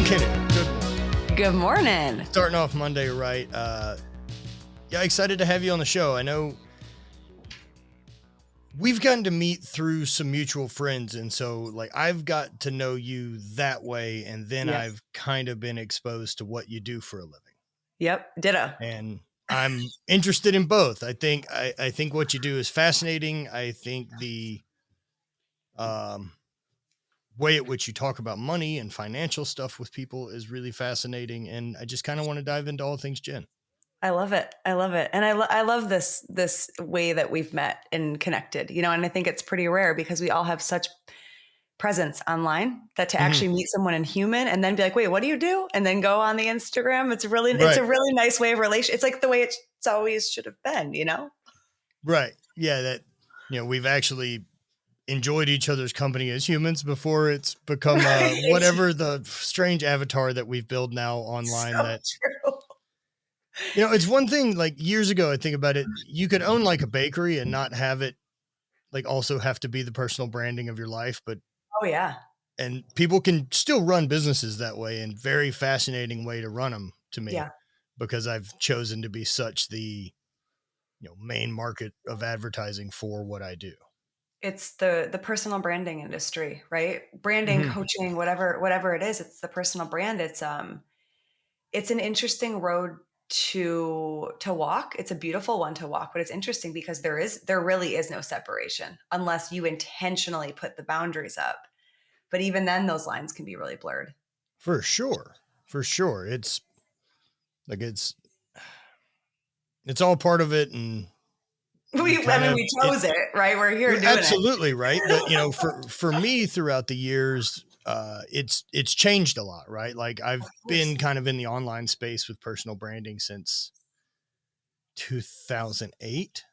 Kennedy, good morning. Good morning. Starting off Monday right. Yeah, excited to have you on the show. I know we've gotten to meet through some mutual friends, and so like I've got to know you that way, and then Yes. I've kind of been exposed to what you do for a living. Yep, ditto. And I'm interested in both. I think what you do is fascinating. I think the way at which you talk about money and financial stuff with people is really fascinating, and I just kind of want to dive into all things Jenn. I love it. I love it. And I love this way that we've met and connected, and I think it's pretty rare because we all have such presence online that to actually meet someone in human and then be like, wait, what do you do? And then go on the Instagram. It's a really nice way of relation. It's like the way it's always should have been, Right. Yeah. That, we've actually enjoyed each other's company as humans before it's become whatever the strange avatar that we've built now online. So that true. It's one thing, like years ago, I think about it, you could own like a bakery and not have it like also have to be the personal branding of your life. But oh yeah. And people can still run businesses that way, and very fascinating way to run them to me. Yeah. Because I've chosen to be such the, main market of advertising for what I do. It's the personal branding industry, right? Branding, coaching, whatever it is, it's the personal brand. It's an interesting road to walk. It's a beautiful one to walk, but it's interesting because there really is no separation unless you intentionally put the boundaries up. But even then those lines can be really blurred. For sure. It's like, it's all part of it. And We chose it, right? We're here doing absolutely it. Right. But for me throughout the years, it's changed a lot, right? Like I've been kind of in the online space with personal branding since 2008.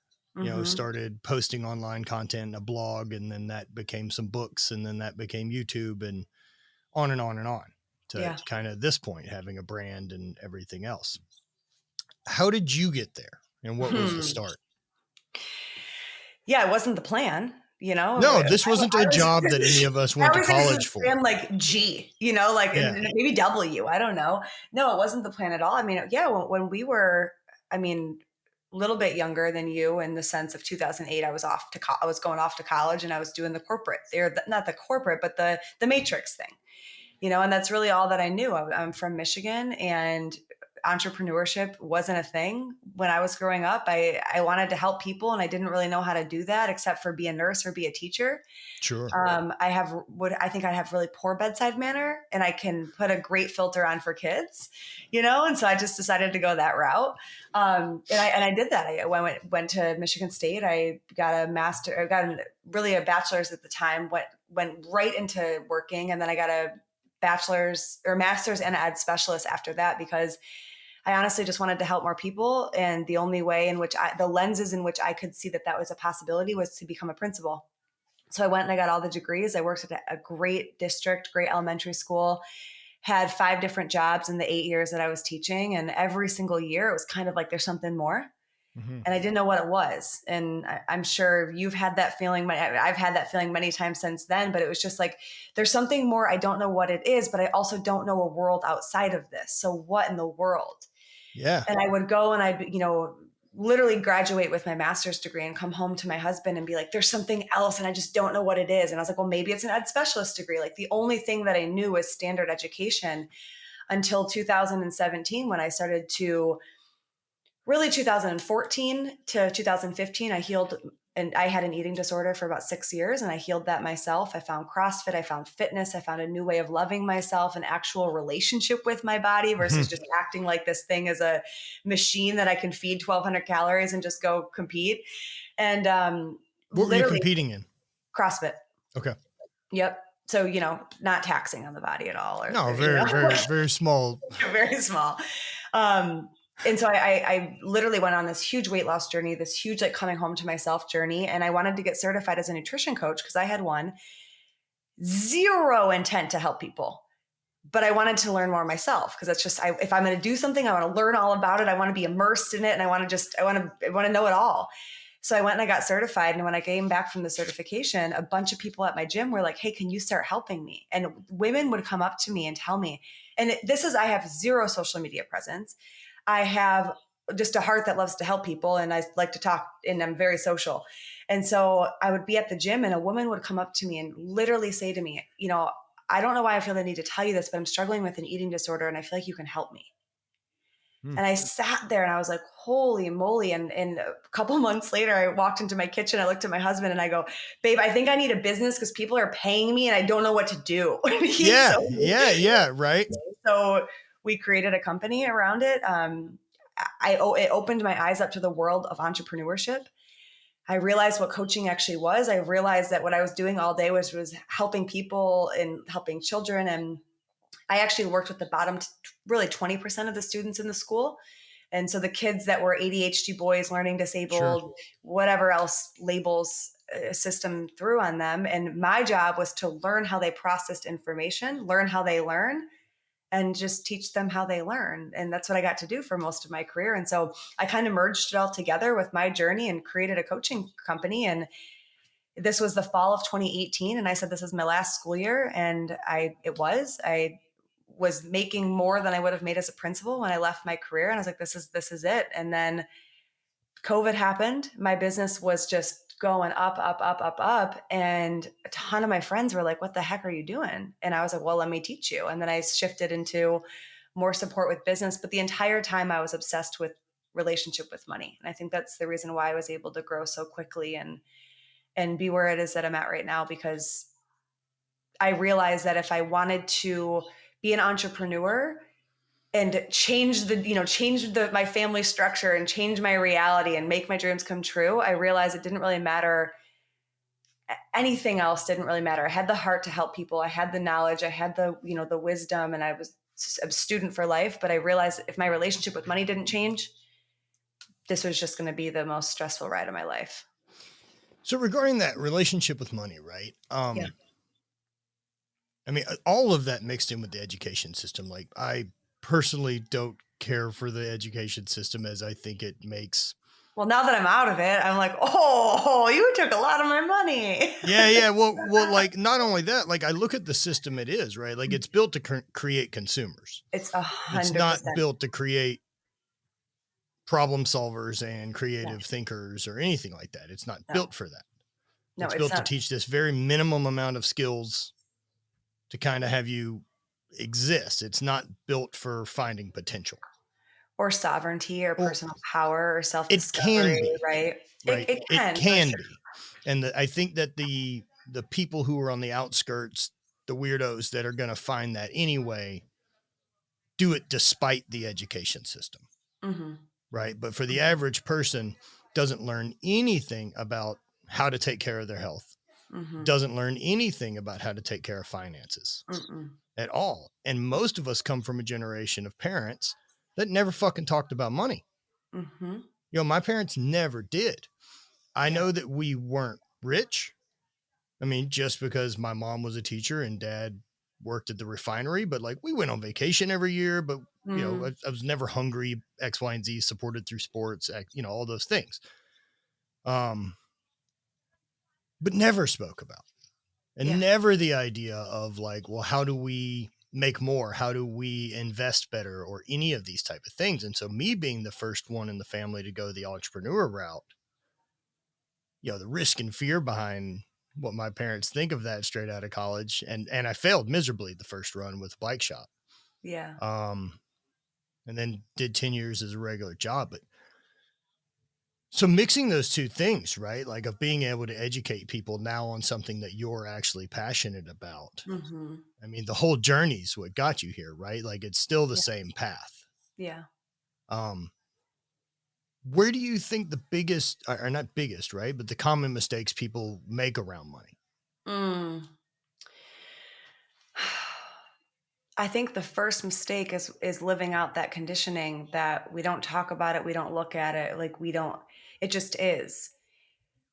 Started posting online content, a blog, and then that became some books, and then that became YouTube, and on and on and on to kind of this point, having a brand and everything else. How did you get there? And what was the start? Yeah, it wasn't the plan. No, this wasn't a job that any of us went to college for. Like G, maybe W. I don't know. No, it wasn't the plan at all. I mean, when we were, a little bit younger than you in the sense of 2008, I was going off to college, and I was doing the corporate there, not the corporate, but the matrix thing, and that's really all that I knew. I'm from Michigan, and entrepreneurship wasn't a thing when I was growing up. I wanted to help people, and I didn't really know how to do that except for be a nurse or be a teacher. Sure. I think I have really poor bedside manner, and I can put a great filter on for kids, and so I just decided to go that route. And I did that. I went to Michigan State. I got a bachelor's at the time, went right into working. And then I got a bachelor's or master's and ed specialist after that, because I honestly just wanted to help more people. And the only way in which the lenses in which I could see that was a possibility was to become a principal. So I went and I got all the degrees. I worked at a great district, great elementary school, had 5 different jobs in the 8 years that I was teaching. And every single year it was kind of like, there's something more. And I didn't know what it was. And I'm sure you've had that feeling. I've had that feeling many times since then, but it was just like, there's something more. I don't know what it is, but I also don't know a world outside of this. So what in the world? Yeah. And I would go and I'd, literally graduate with my master's degree and come home to my husband and be like, there's something else. And I just don't know what it is. And I was like, well, maybe it's an ed specialist degree. Like the only thing that I knew was standard education until 2017, when I started to really 2014 to 2015, I healed, and I had an eating disorder for about 6 years, and I healed that myself. I found CrossFit, I found fitness, I found a new way of loving myself, an actual relationship with my body versus just acting like this thing is a machine that I can feed 1,200 calories and just go compete. And what were you competing in? CrossFit. Okay. Yep. So, not taxing on the body at all. Very small. Very small. And so I literally went on this huge weight loss journey, this huge like coming home to myself journey. And I wanted to get certified as a nutrition coach because I had zero intent to help people. But I wanted to learn more myself because that's just, if I'm going to do something, I want to learn all about it. I want to be immersed in it. And I want to know it all. So I went and I got certified. And when I came back from the certification, a bunch of people at my gym were like, hey, can you start helping me? And women would come up to me and tell me, and I have zero social media presence. I have just a heart that loves to help people, and I like to talk, and I'm very social. And so I would be at the gym and a woman would come up to me and literally say to me, I don't know why I feel the need to tell you this, but I'm struggling with an eating disorder and I feel like you can help me. And I sat there and I was like, holy moly. And a couple months later, I walked into my kitchen. I looked at my husband and I go, babe, I think I need a business because people are paying me and I don't know what to do. Yeah. Right. So we created a company around it. It opened my eyes up to the world of entrepreneurship. I realized what coaching actually was. I realized that what I was doing all day was helping people and helping children. And I actually worked with the bottom, really 20% of the students in the school. And so the kids that were ADHD boys, learning disabled, Sure. whatever else labels a system threw on them. And my job was to learn how they processed information, learn how they learn, and just teach them how they learn. And that's what I got to do for most of my career. And so I kind of merged it all together with my journey and created a coaching company. And this was the fall of 2018. And I said, this is my last school year. And I was making more than I would have made as a principal when I left my career. And I was like, this is it. And then COVID happened. My business was just going up, up, up, up, up. And a ton of my friends were like, what the heck are you doing? And I was like, well, let me teach you. And then I shifted into more support with business. But the entire time I was obsessed with relationship with money. And I think that's the reason why I was able to grow so quickly and be where it is that I'm at right now, because I realized that if I wanted to be an entrepreneur and change my family structure and change my reality and make my dreams come true, I realized it didn't really matter. Anything else didn't really matter. I had the heart to help people. I had the knowledge. I had the wisdom, and I was a student for life. But I realized if my relationship with money didn't change, this was just going to be the most stressful ride of my life. So regarding that relationship with money, right? Yeah. I mean, all of that mixed in with the education system. Like, I personally don't care for the education system, as I think it makes. Well, now that I'm out of it, I'm like, oh, you took a lot of my money. Yeah. Well, like, not only that, like, I look at the system it is, right? Like, it's built to create consumers. It's It's 100%. not built to create problem solvers and No, creative thinkers or anything like that. It's not no, built for that. no, It's it's built to not. teach this very minimum amount of skills to kind of have you exist. It's not built for finding potential. Or sovereignty or Well, personal power or it can self-discovery, be, right? right? It It can, for can sure. be. And I think that the people who are on the outskirts, the weirdos that are going to find that anyway, do it despite the education system. Mm-hmm. Right? But for the average person, doesn't learn anything about how to take care of their health, Mm-hmm. doesn't learn anything about how to take care of finances Mm-mm. at all. And most of us come from a generation of parents that never fucking talked about money. Mm-hmm. My parents never did. I Yeah. know that we weren't rich. I mean, just because my mom was a teacher and dad worked at the refinery, but like we went on vacation every year, but Mm. I was never hungry, X, Y, and Z, supported through sports, all those things. But never spoke about, and Yeah. never the idea of like, well, how do we make more? How do we invest better, or any of these type of things? And so me being the first one in the family to go the entrepreneur route, the risk and fear behind what my parents think of that straight out of college. And I failed miserably the first run with a bike shop. Yeah. Um, and then did 10 years as a regular job. But so mixing those two things, right? Like of being able to educate people now on something that you're actually passionate about. Mm-hmm. I mean, the whole journey's what got you here, right? Like it's still the Yeah. same path. Yeah. Um, where do you think the biggest, or not biggest, right? But the common mistakes people make around money? Mm. I think the first mistake is living out that conditioning that we don't talk about it, we don't look at it, like we don't, it just is.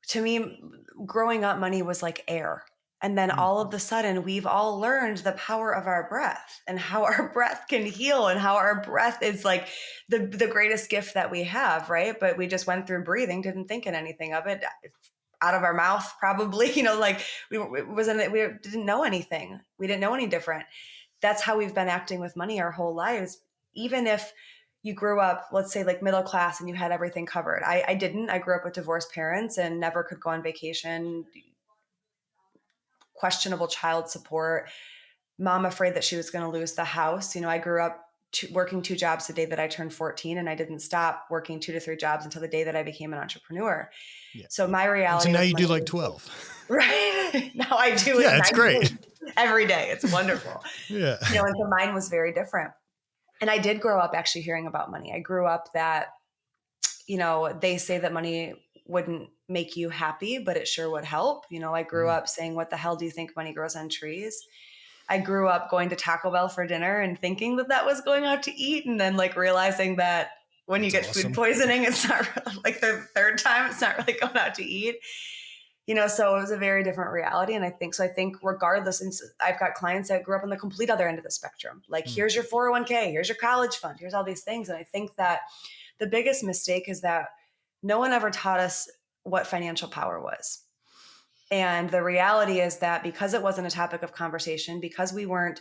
To me, growing up, money was like air. And then all of a sudden, we've all learned the power of our breath and how our breath can heal and how our breath is like the greatest gift that we have, right? But we just went through breathing, didn't think of anything of it, out of our mouth, probably, like we didn't know anything. We didn't know any different. That's how we've been acting with money our whole lives. Even if you grew up, let's say like middle class and you had everything covered. I didn't. I grew up with divorced parents and never could go on vacation, questionable child support, mom afraid that she was going to lose the house. I grew up working 2 jobs the day that I turned 14, and I didn't stop working 2 to 3 jobs until the day that I became an entrepreneur. Yeah. So my reality so now with you do money like is 12. right now I do it Yeah, it's 9 great. every day. It's wonderful. Yeah. And so mine was very different. And I did grow up actually hearing about money. I grew up that, they say that money wouldn't make you happy, but it sure would help. I grew up saying, what the hell do you think money grows on trees? I grew up going to Taco Bell for dinner and thinking that that was going out to eat. And then like realizing that when you get food poisoning, it's not really, like the third time, it's not really going out to eat. So it was a very different reality. And I think regardless, and I've got clients that grew up on the complete other end of the spectrum. Like, here's your 401k, here's your college fund, here's all these things. And I think that the biggest mistake is that no one ever taught us what financial power was. And the reality is that because it wasn't a topic of conversation, because we didn't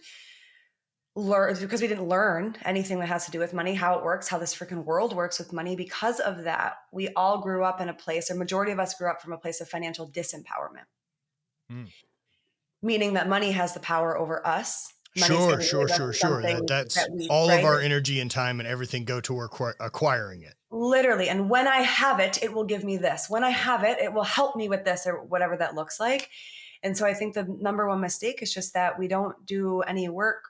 learn anything that has to do with money, how it works, how this freaking world works with money. Because of that, we all grew up in a place, a majority of us grew up from a place of financial disempowerment, meaning that money has the power over us. Sure. That's all of our energy and time and everything go to acquiring it. Literally. And when I have it, it will give me this. When I have it, it will help me with this, or whatever that looks like. And so I think the number one mistake is just that we don't do any work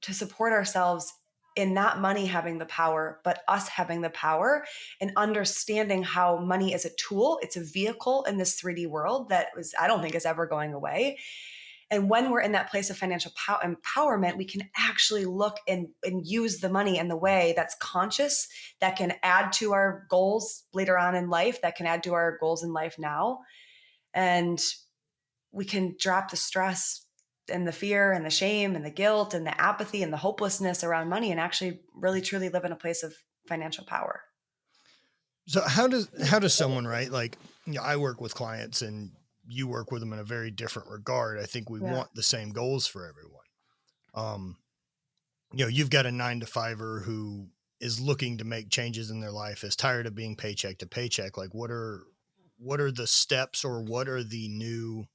to support ourselves in not money having the power, but us having the power, and understanding how money is a tool. It's a vehicle in this 3D world that I don't think is ever going away. And when we're in that place of financial empowerment, we can actually look and use the money in the way that's conscious, that can add to our goals later on in life, that can add to our goals in life now. And we can drop the stress and the fear and the shame and the guilt and the apathy and the hopelessness around money, and actually really truly live in a place of financial power. So how does someone, right? Like, I work with clients and you work with them in a very different regard. I think we want the same goals for everyone. You've got a 9-to-5er who is looking to make changes in their life, is tired of being paycheck to paycheck. Like, what are the steps, or what are the new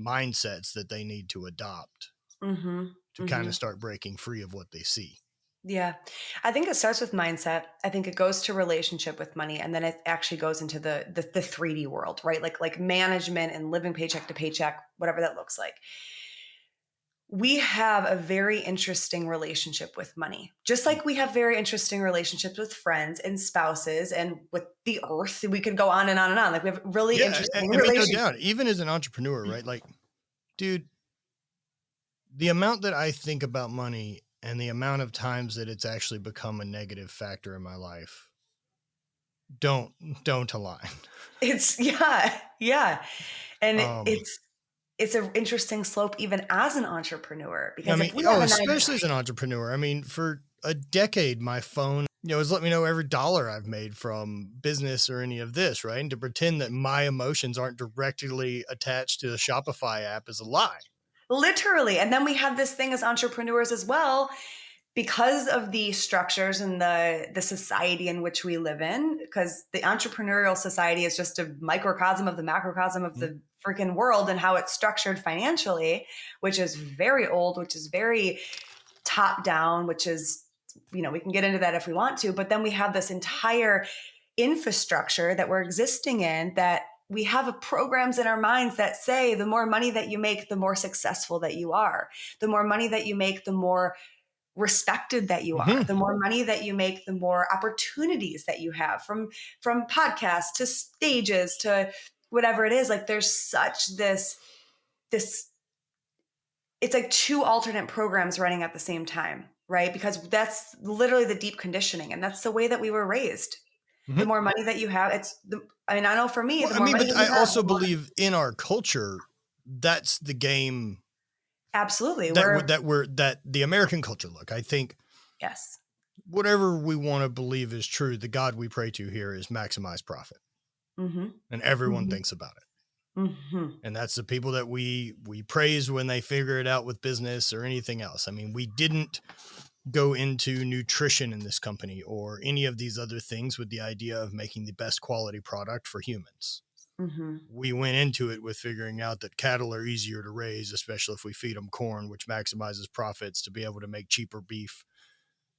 mindsets that they need to adopt to kind of start breaking free of what they see? Yeah. I think it starts with mindset. I think it goes to relationship with money, and then it actually goes into the 3D world, right? Like management and living paycheck to paycheck, whatever that looks like. We have a very interesting relationship with money, just like we have very interesting relationships with friends and spouses and with the earth. We could go on and on and on. Like, we have really interesting relationships. No doubt, even as an entrepreneur, right? Like, dude, the amount that I think about money and the amount of times that it's actually become a negative factor in my life don't align. It's yeah. And it's an interesting slope even as an entrepreneur, because especially as an entrepreneur. I mean, for a decade, my phone, has let me know every dollar I've made from business or any of this, right? And to pretend that my emotions aren't directly attached to the Shopify app is a lie. Literally. And then we have this thing as entrepreneurs as well, because of the structures and the society in which we live in, because the entrepreneurial society is just a microcosm of the macrocosm of the freaking world and how it's structured financially, which is very old, which is very top down, which is, we can get into that if we want to. But then we have this entire infrastructure that we're existing in, that we have programs in our minds that say the more money that you make, the more successful that you are. The more money that you make, the more respected that you are. The more money that you make, the more opportunities that you have, from podcasts to stages to whatever it is. Like, there's such this, it's like 2 alternate programs running at the same time, right? Because that's literally the deep conditioning, and that's the way that we were raised. The more money that you have, I know for me, I also believe in our culture, that's the game Absolutely. that the American culture, look, I think Yes. whatever we want to believe is true, the God we pray to here is maximize profit. Mm-hmm. And everyone Mm-hmm. thinks about it. Mm-hmm. And that's the people that we praise when they figure it out with business or anything else. I mean, we didn't go into nutrition in this company or any of these other things with the idea of making the best quality product for humans. Mm-hmm. We went into it with figuring out that cattle are easier to raise, especially if we feed them corn, which maximizes profits to be able to make cheaper beef.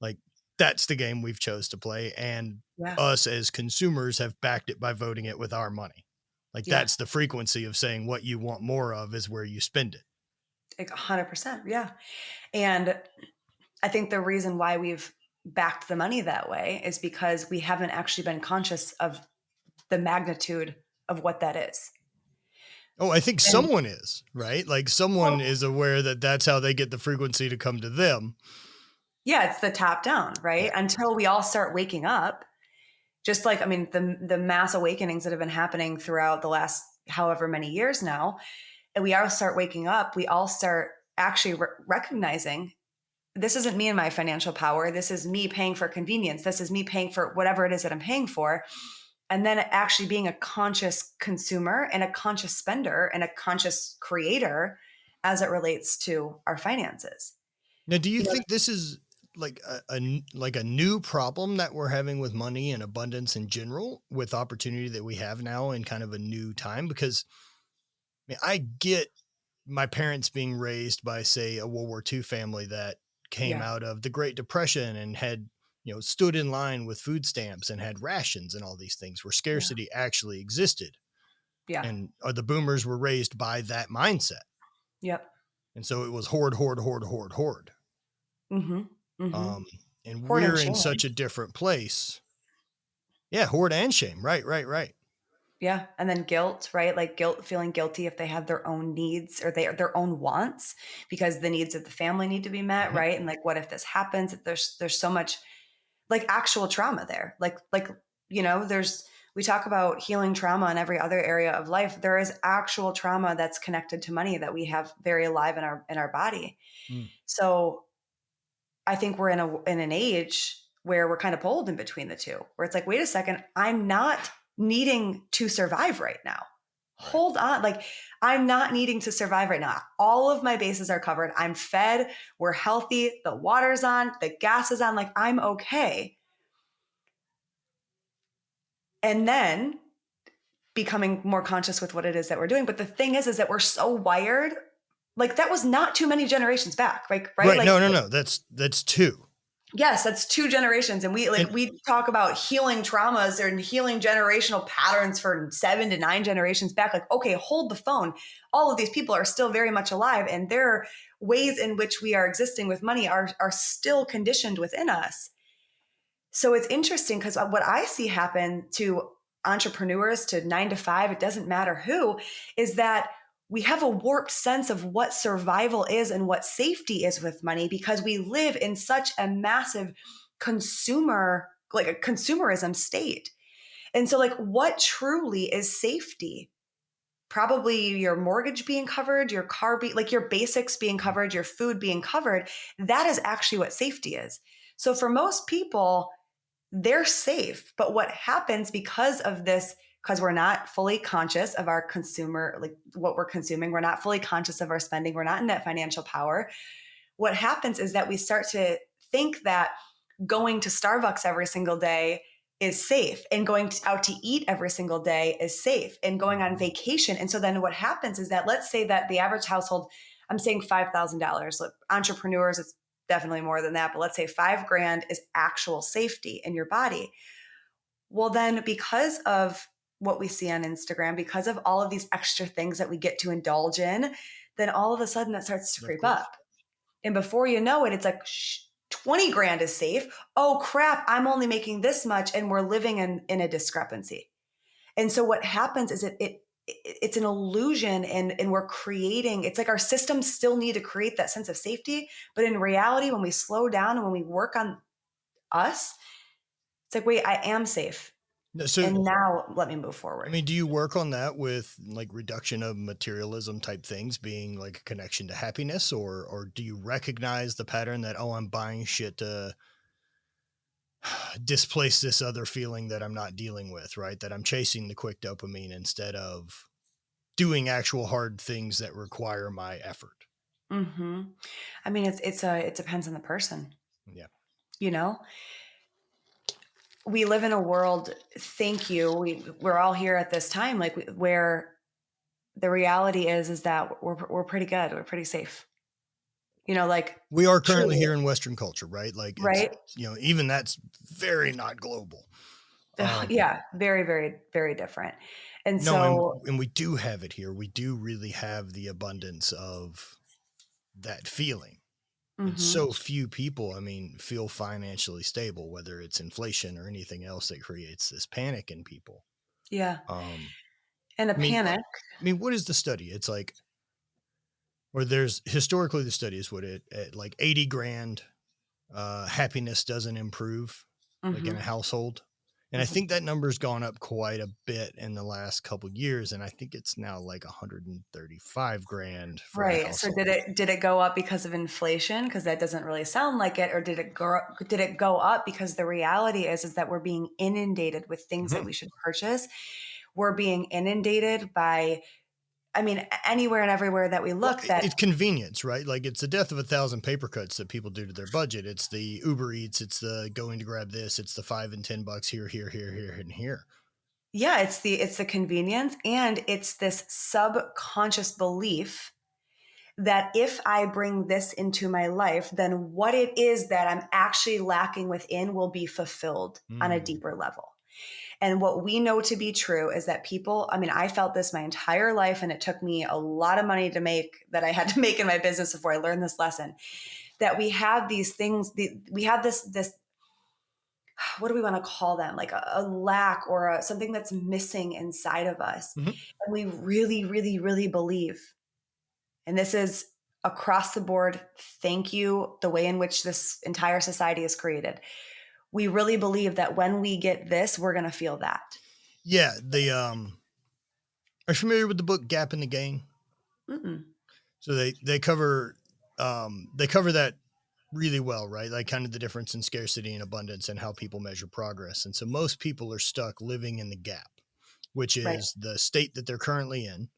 Like, that's the game we've chose to play. And Yeah. us as consumers have backed it by voting it with our money. Like, Yeah. that's the frequency of saying what you want more of is where you spend it. Like 100%. Yeah. And I think the reason why we've backed the money that way is because we haven't actually been conscious of the magnitude of what that is. Oh, I think And someone is, right? Like, someone well, is aware that that's how they get the frequency to come to them. yeah, it's the top down, right? Yeah. Until we all start waking up, just like, I mean, the mass awakenings that have been happening throughout the last however many years now, and we all start waking up, we all start actually recognizing this isn't me and my financial power. This is me paying for convenience. This is me paying for whatever it is that I'm paying for. And then actually being a conscious consumer and a conscious spender and a conscious creator as it relates to our finances. Now, do you You know, think this is like like a new problem that we're having with money and abundance in general, with opportunity that we have now in kind of a new time? Because I mean, I get my parents being raised by, say, a World War II family that came yeah, out of the Great Depression and had, stood in line with food stamps and had rations and all these things where yeah, scarcity actually existed. yeah, And the boomers were raised by that mindset. yep, And so it was hoard, hoard, hoard, hoard, hoard. mm-hmm, mm-hmm. Um, and Hoard and we're in shame. such a different place. Yeah, hoard and shame. Right, right, right. Yeah. And then guilt, right? Like guilt, feeling guilty if they have their own needs or their own wants because the needs of the family need to be met, Mhm. right? And like, what if this happens? There's so much like actual trauma there. Like, we talk about healing trauma in every other area of life. There is actual trauma that's connected to money that we have very alive in our body. Mm. So I think we're in an age where we're kind of pulled in between the two, where it's like, wait a second, I'm not needing to survive right now. Right. Hold on. Like, I'm not needing to survive right now. All of my bases are covered. I'm fed. We're healthy. The water's on. The gas is on. Like, I'm okay. And then becoming more conscious with what it is that we're doing. But the thing is that we're so wired. Like, that was not too many generations back. Like, right? Right. Like, No, no, no. That's two. yes, that's two generations. And And we talk about healing traumas and healing generational patterns for 7 to 9 generations back. Like, okay, hold the phone. All of these people are still very much alive, and their ways in which we are existing with money are still conditioned within us. So it's interesting because what I see happen to entrepreneurs, to 9 to 5, it doesn't matter who, is that we have a warped sense of what survival is and what safety is with money because we live in such a massive like a consumerism state. And so, like, what truly is safety? Probably your mortgage being covered, your car like your basics being covered, your food being covered. That is actually what safety is. So for most people, they're safe. But what happens because of this, because we're not fully conscious of our consumer, like what we're consuming, we're not fully conscious of our spending, we're not in that financial power. What happens is that we start to think that going to Starbucks every single day is safe and going out to eat every single day is safe and going on vacation. And so then what happens is that let's say that the average household, I'm saying $5,000. Look, entrepreneurs, it's definitely more than that, but let's say 5 grand is actual safety in your body. Well, then because of what we see on Instagram, because of all of these extra things that we get to indulge in, then all of a sudden that starts to of creep course. up. And before you know it, it's like 20 grand is safe. Oh crap, I'm only making this much. And we're living in a discrepancy. And so what happens is it's an illusion and we're creating, it's like our systems still need to create that sense of safety. But in reality, when we slow down and when we work on us, it's like, wait, I am safe. So, And now let me move I forward. mean, do you work on that with like reduction of materialism type things being like a connection to happiness, or do you recognize the pattern that, oh, I'm buying shit to displace this other feeling that I'm not dealing with, right? That I'm chasing the quick dopamine instead of doing actual hard things that require my effort. Hmm. I mean, it depends on the person, Yeah. you know? We live in a world, thank you. We're all here at this time, like where the reality is that we're pretty good. We're pretty safe. Like We are currently truly, here in Western culture, right? Like it's, right? even that's very not global. Yeah, very, very, very different. And No, and so, and we do have it here. We do really have the abundance of that feeling. And mhm, so few people, I mean, feel financially stable, whether it's inflation or anything else that creates this panic in people. yeah, Um, and a I mean, panic. what is the study? It's like, or there's historically the study is what it at like 80 grand, happiness doesn't improve like in a Mhm, household. And I mhm. think that number's gone up quite a bit in the last couple years. And I think it's now like 135 grand for a Right. So household. did it go up because of inflation? Because that doesn't really sound like it. Or did it go up because the reality is that we're being inundated with things that Mhm. we should purchase. We're being inundated by, I mean, anywhere and everywhere that we Well, look that, it's convenience, right? Like it's the death of a thousand paper cuts that people do to their budget. It's the Uber Eats. It's the going to grab this. It's the $5 and $10 here, here, here, here, and here. yeah, it's the convenience, and it's this subconscious belief that if I bring this into my life, then what it is that I'm actually lacking within will be fulfilled on a Mm. deeper level. And what we know to be true is that people, I mean, I felt this my entire life, and it took me a lot of money to make that I had to make in my business before I learned this lesson, that we have these things, we have this, what do we want to call them? Like a lack or something that's missing inside of us. Mhm. And we really, really, really believe, and this is across the board, thank you, the way in which this entire society is created. We really believe that when we get this, we're going to feel that. Yeah. Are you familiar with the book Gap in the Gain? Mm-mm. So they cover that really well, right? Like kind of the difference in scarcity and abundance and how people measure progress. And so most people are stuck living in the gap, which Right. is the state that they're currently in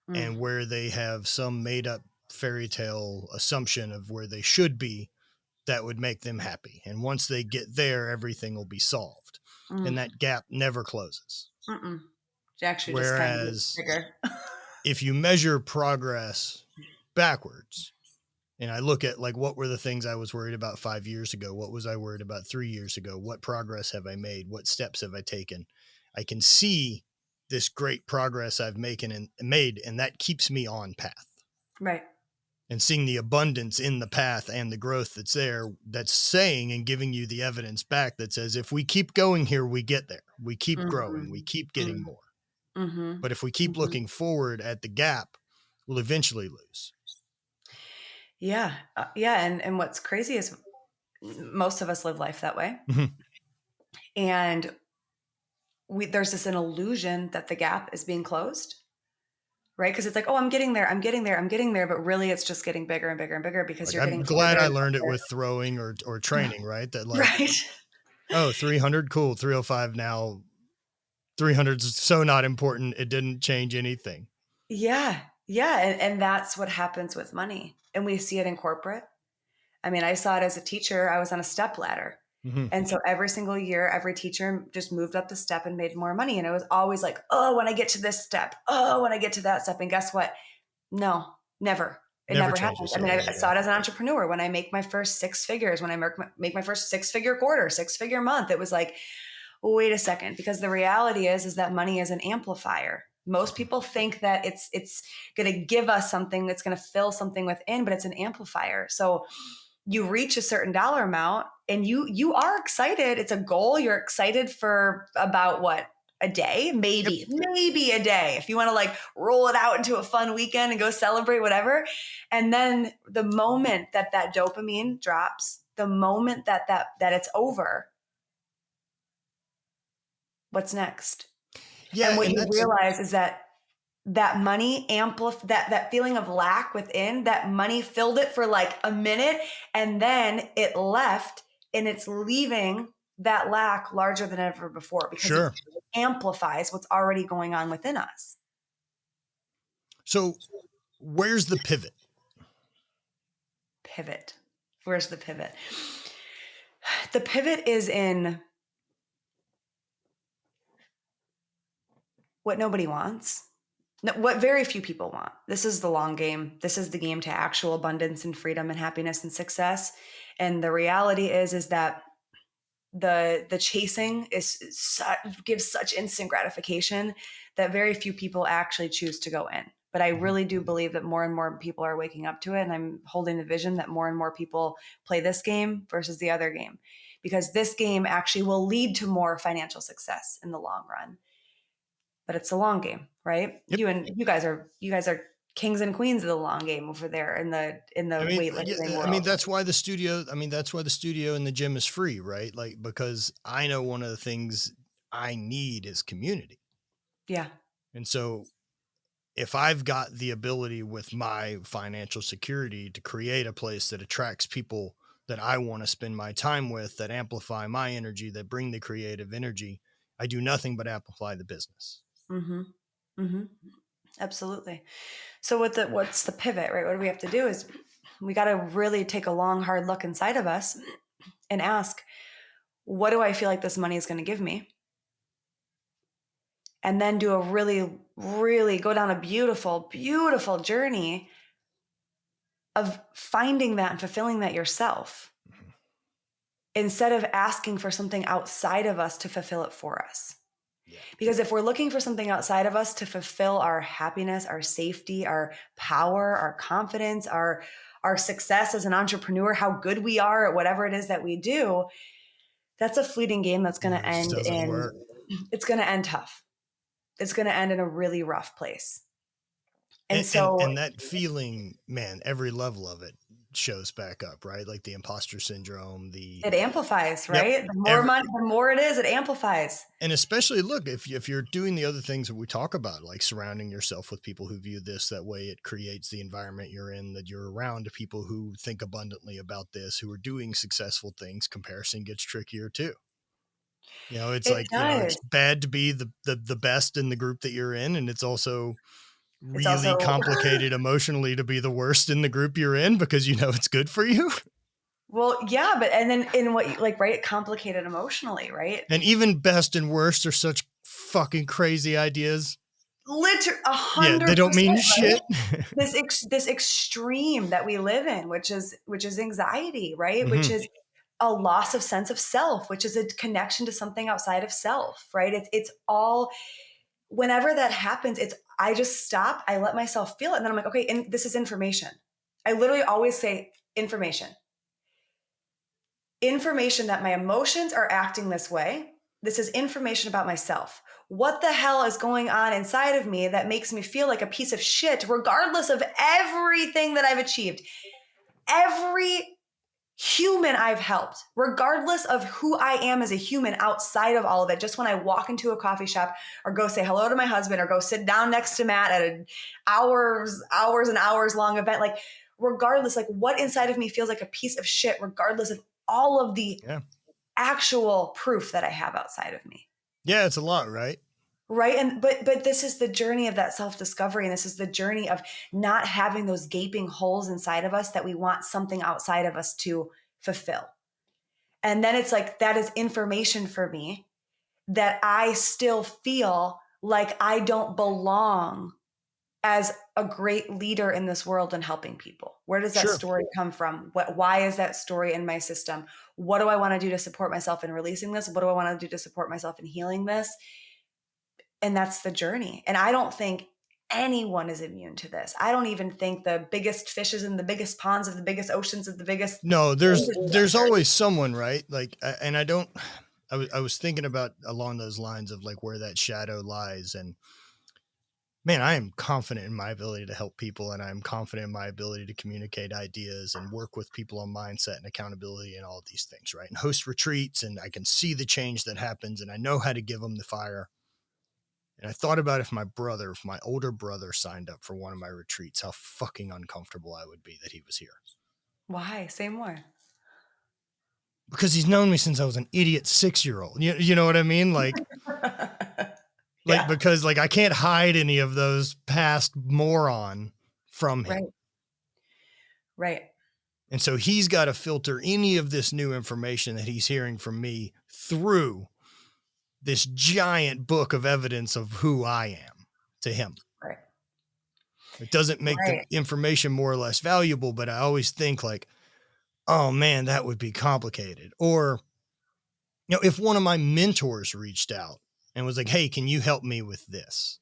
Mm. and where they have some made up fairy tale assumption of where they should be that would make them happy. And once they get there, everything will be solved. And Mm. that gap never closes. Mm-mm. It actually just kind of gets Whereas bigger. if you measure progress backwards, and I look at like what were the things I was worried about 5 years ago? What was I worried about 3 years ago? What progress have I made? What steps have I taken? I can see this great progress I've made, and that keeps me on path. Right. And seeing the abundance in the path and the growth that's there, that's saying and giving you the evidence back that says if we keep going here, we get there. We keep growing. We Mm-hmm. keep getting more. Mm-hmm. But if we keep Mm-hmm. looking forward at the gap, we'll eventually lose. Yeah. Yeah. And what's crazy is most of us live life that way. Mhm. And there's this an illusion that the gap is being closed, right? Because it's like, oh, I'm getting there, I'm getting there, I'm getting there, but really it's just getting bigger and bigger and bigger because Like you're getting I'm glad further I and learned it further. with throwing or training, right? That like, Right. oh, 300, cool, 305 now. 300's so not important. It didn't change anything. Yeah. Yeah. And that's what happens with money. And we see it in corporate. I mean, I saw it as a teacher. I was on a step ladder. Mhm. And so every single year, every teacher just moved up the step and made more money. And it was always like, oh, when I get to this step, oh, when I get to that step. And guess what? No, never. It Never never happens. changes. I Yeah, mean, yeah, I yeah. saw it as an entrepreneur when I make my first six figures, when I make my first six-figure quarter, six-figure month. It was like, well, wait a second, because the reality is that money is an amplifier. Most people think that it's going to give us something that's going to fill something within, but it's an amplifier. So you reach a certain dollar amount and you are excited. It's a goal. You're excited for about what? A day, Yep. maybe a day. If you want to like roll it out into a fun weekend and go celebrate whatever. And then the moment that that dopamine drops, the moment that it's over, what's next? And Yeah. what And you that's realize is that money that feeling of lack within, that money filled it for like a minute, and then it left, and it's leaving that lack larger than ever before because it sure. amplifies what's already going on within us. So where's the pivot? Pivot. Where's the pivot? The pivot is in what nobody wants. What very few people want. This is the long game. This is the game to actual abundance and freedom and happiness and success. And the reality is that the chasing gives such instant gratification that very few people actually choose to go in. But I really do believe that more and more people are waking up to it, and I'm holding the vision that more and more people play this game versus the other game, because this game actually will lead to more financial success in the long run. But it's a long game, right? Yep. You guys are kings and queens of the long game over there in the weightlifting world. That's why the studio, that's why the studio and the gym is free, right? Like, because I know one of the things I need is community. Yeah. And so if I've got the ability with my financial security to create a place that attracts people that I want to spend my time with, that amplify my energy, that bring the creative energy, I do nothing but amplify the business. Mm-hmm. Mm-hmm. Absolutely. So what's the pivot, right? What do we have to do is we got to really take a long, hard look inside of us and ask, what do I feel like this money is going to give me? And then do a really, really go down a beautiful, beautiful journey of finding that and fulfilling that yourself, instead of asking for something outside of us to fulfill it for us. Yeah. Because if we're looking for something outside of us to fulfill our happiness, our safety, our power, our confidence, our success as an entrepreneur, how good we are at whatever it is that we do, that's a fleeting game that's going to It just end doesn't work. it's going to end tough. It's going to end in a really rough place. And And, so and that feeling, man, every level of it shows back up, right? Like the imposter syndrome, it amplifies, yep, right? The more money, the more it is, it amplifies. and especially look, if you're doing the other things that we talk about, like surrounding yourself with people who view this that way, it creates the environment you're in, that you're around people who think abundantly about this, who are doing successful things. Comparison gets trickier too. It's It like, it's does. bad to be the best in the group that you're in. And it's also It's really also complicated emotionally to be the worst in the group you're in, because it's good for you. well, yeah, but and then in what you like, right? Complicated emotionally, right? And even best and worst are such fucking crazy ideas. Literally Yeah, they 100%, don't mean right? shit. This extreme that we live in, which is anxiety, right? Which Mhm. is a loss of sense of self, which is a connection to something outside of self, right? It's all, whenever that happens, I just stop, I let myself feel it, and then I'm like, okay, and this is information. I literally always say information. Information that my emotions are acting this way. This is information about myself. What the hell is going on inside of me that makes me feel like a piece of shit, regardless of everything that I've achieved? Every human I've helped, regardless of who I am as a human outside of all of it. Just when I walk into a coffee shop or go say hello to my husband or go sit down next to Matt at an hours and hours long event, like regardless, like what inside of me feels like a piece of shit, regardless of all of the Yeah. actual proof that I have outside of me. Yeah, it's a lot, right? Right. And but this is the journey of that self-discovery. And this is the journey of not having those gaping holes inside of us that we want something outside of us to fulfill. And then it's like, that is information for me that I still feel like I don't belong as a great leader in this world and helping people. Where does that Sure. story come from? Why is that story in my system? What do I want to do to support myself in releasing this? What do I want to do to support myself in healing this? And that's the journey. And I don't think anyone is immune to this. I don't even think the biggest fishes in the biggest ponds of the biggest oceans of the biggest. No, there's always someone, right? Like, and I was thinking about along those lines of like where that shadow lies. And man, I am confident in my ability to help people, and I'm confident in my ability to communicate ideas and work with people on mindset and accountability and all of these things, right? And host retreats, and I can see the change that happens, and I know how to give them the fire. And I thought about if my older brother signed up for one of my retreats, how fucking uncomfortable I would be that he was here. Why? Say more. Because he's known me since I was an idiot 6-year-old. You know what I mean? Like, Yeah. because like I can't hide any of those past moron from him. Right. Right. And so he's got to filter any of this new information that he's hearing from me through this giant book of evidence of who I am to him. Right. It doesn't make the information more or less valuable, but I always think like, oh man, that would be complicated. Or, if one of my mentors reached out and was like, hey, can you help me with this?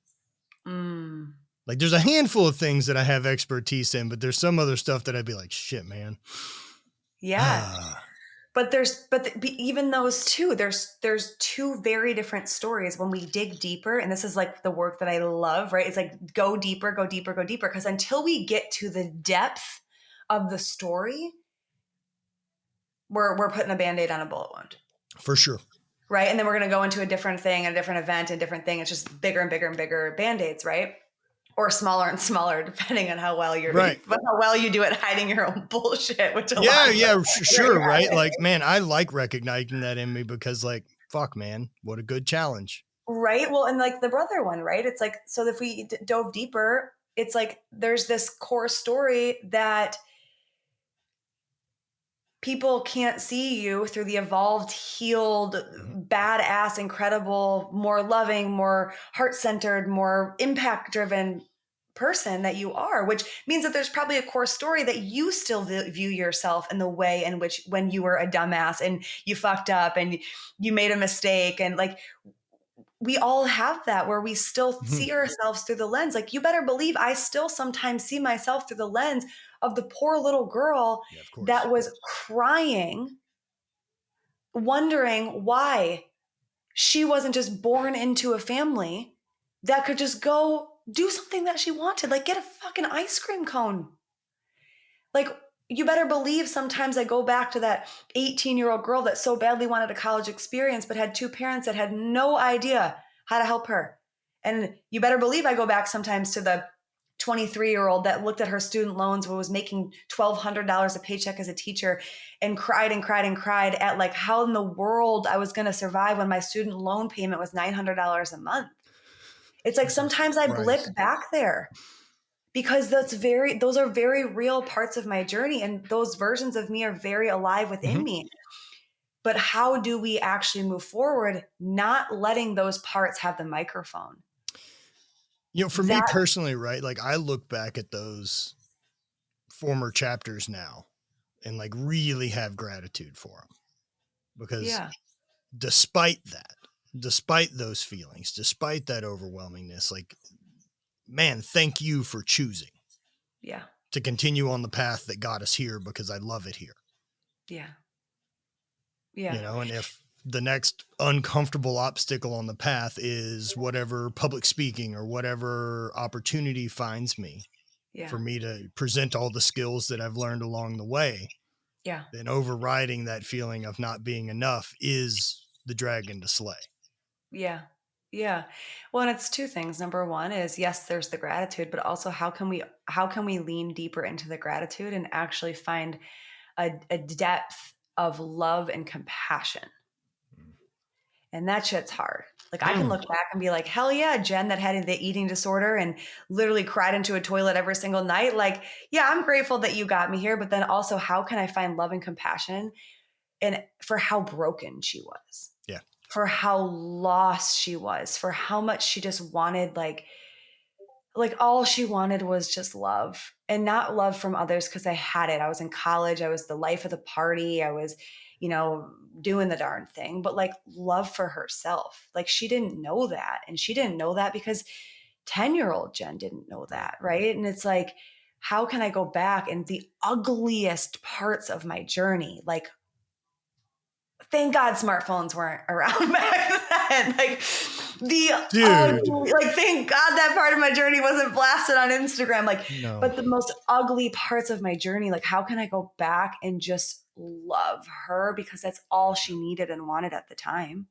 Like there's a handful of things that I have expertise in, but there's some other stuff that I'd be like, shit, man. Yeah. But even those two, there's two very different stories when we dig deeper. And this is like the work that I love, right? It's like go deeper, go deeper, go deeper. Because until we get to the depth of the story, we're putting a Band-Aid on a bullet wound. For sure. Right. And then we're going to go into a different thing, a different event, a different thing. It's just bigger and bigger and bigger Band-Aids, right? Or smaller and smaller, depending on how well how well you do at hiding your own bullshit. Which sure, right? Like, man, I like recognizing that in me because, like, fuck, man, what a good challenge, right? Well, and like the brother one, right? It's like, so if we dove deeper, it's like there's this core story that people can't see you through the evolved, healed, badass, incredible, more loving, more heart-centered, more impact-driven person that you are, which means that there's probably a core story that you still view yourself in the way in which when you were a dumbass and you fucked up and you made a mistake. And like, we all have that where we still see ourselves through the lens. Like, you better believe I still sometimes see myself through the lens of the poor little girl that was crying, wondering why she wasn't just born into a family that could just go do something that she wanted, like get a fucking ice cream cone. Like, you better believe sometimes I go back to that 18-year-old girl that so badly wanted a college experience, but had two parents that had no idea how to help her. And you better believe I go back sometimes to the 23-year-old that looked at her student loans, who was making $1,200 a paycheck as a teacher, and cried and cried and cried at like how in the world I was going to survive when my student loan payment was $900 a month. It's like sometimes I blip back there because those are very real parts of my journey, and those versions of me are very alive within me. But how do we actually move forward, not letting those parts have the microphone? For me personally, right? Like I look back at those former chapters now and like really have gratitude for them, because despite those feelings, despite that overwhelmingness, like, man, thank you for choosing to continue on the path that got us here, because I love it here. And if the next uncomfortable obstacle on the path is whatever public speaking or whatever opportunity finds me for me to present all the skills that I've learned along the way, then overriding that feeling of not being enough is the dragon to slay. Well, and it's two things. Number one is, yes, there's the gratitude, but also how can we lean deeper into the gratitude and actually find a depth of love and compassion? And that shit's hard. Like, I can look back and be like, hell yeah, Jen that had the eating disorder and literally cried into a toilet every single night. Like, yeah, I'm grateful that you got me here. But then also, how can I find love and compassion and for how broken she was? For how lost she was, for how much she just wanted, like all she wanted was just love, and not love from others because I had it. I was in college. I was the life of the party. I was, doing the darn thing, but like love for herself. Like, she didn't know that. And she didn't know that because 10-year-old Jen didn't know that. Right. And it's like, how can I go back and the ugliest parts of my journey, like, thank God smartphones weren't around back then. Like, the Dude. ugly, like, thank God that part of my journey wasn't blasted on Instagram. Like, No. but the most ugly parts of my journey, like, how can I go back and just love her because that's all she needed and wanted at the time?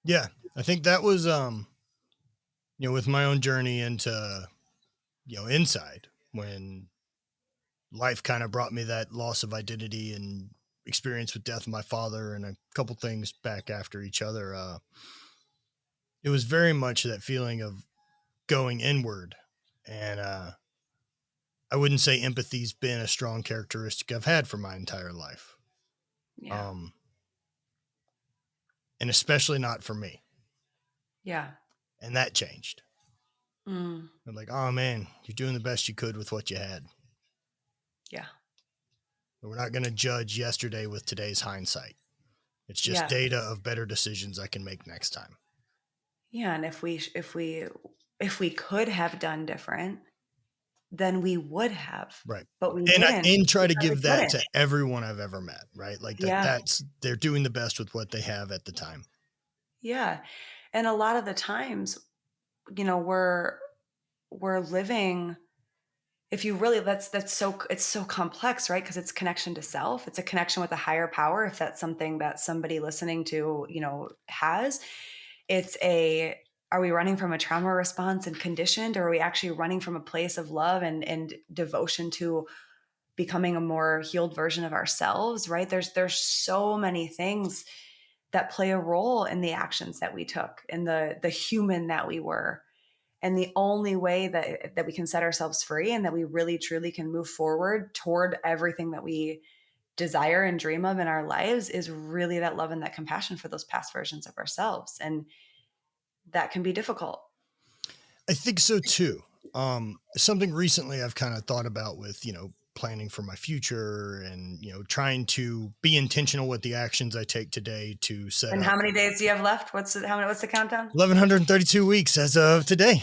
Yeah. I think that was, with my own journey into, inside, when life kind of brought me that loss of identity and experience with death of my father and a couple things back after each other. It was very much that feeling of going inward. And I wouldn't say empathy's been a strong characteristic I've had for my entire life. Yeah. And especially not for me. Yeah. And that changed. I'm like, oh man, you're doing the best you could with what you had. Yeah. We're not going to judge yesterday with today's hindsight. It's just data of better decisions I can make next time. Yeah. And if we could have done different, then we would have. Right. But we didn't. And try to give that to everyone I've ever met, right? Like Yeah. they're doing the best with what they have at the time. Yeah. And a lot of the times, we're living, if you really, it's so complex, right? Because it's connection to self. It's a connection with a higher power. If that's something that somebody listening to, has, are we running from a trauma response and conditioned, or are we actually running from a place of love and devotion to becoming a more healed version of ourselves, right? There's so many things that play a role in the actions that we took and the human that we were. And the only way that we can set ourselves free and that we really truly can move forward toward everything that we desire and dream of in our lives is really that love and that compassion for those past versions of ourselves. And that can be difficult. I think so too. Something recently I've kind of thought about with, planning for my future and, trying to be intentional with the actions I take today to set And up. how many days do you have left? What's the countdown? 1,132 weeks as of today.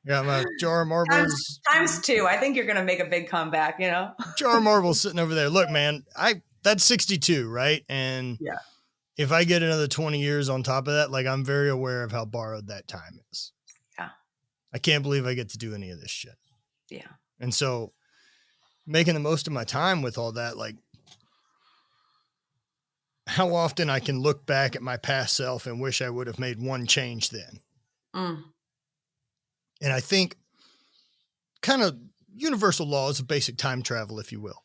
Got my jar of marbles. Times 2. I think you're going to make a big comeback, Jar of marbles sitting over there. Look, man, that's 62, right? And yeah, if I get another 20 years on top of that, like, I'm very aware of how borrowed that time is. yeah, I can't believe I get to do any of this shit. yeah. And so making the most of my time with all that, like, how often I can look back at my past self and wish I would have made one change then. And I think kind of universal laws of basic time travel, if you will,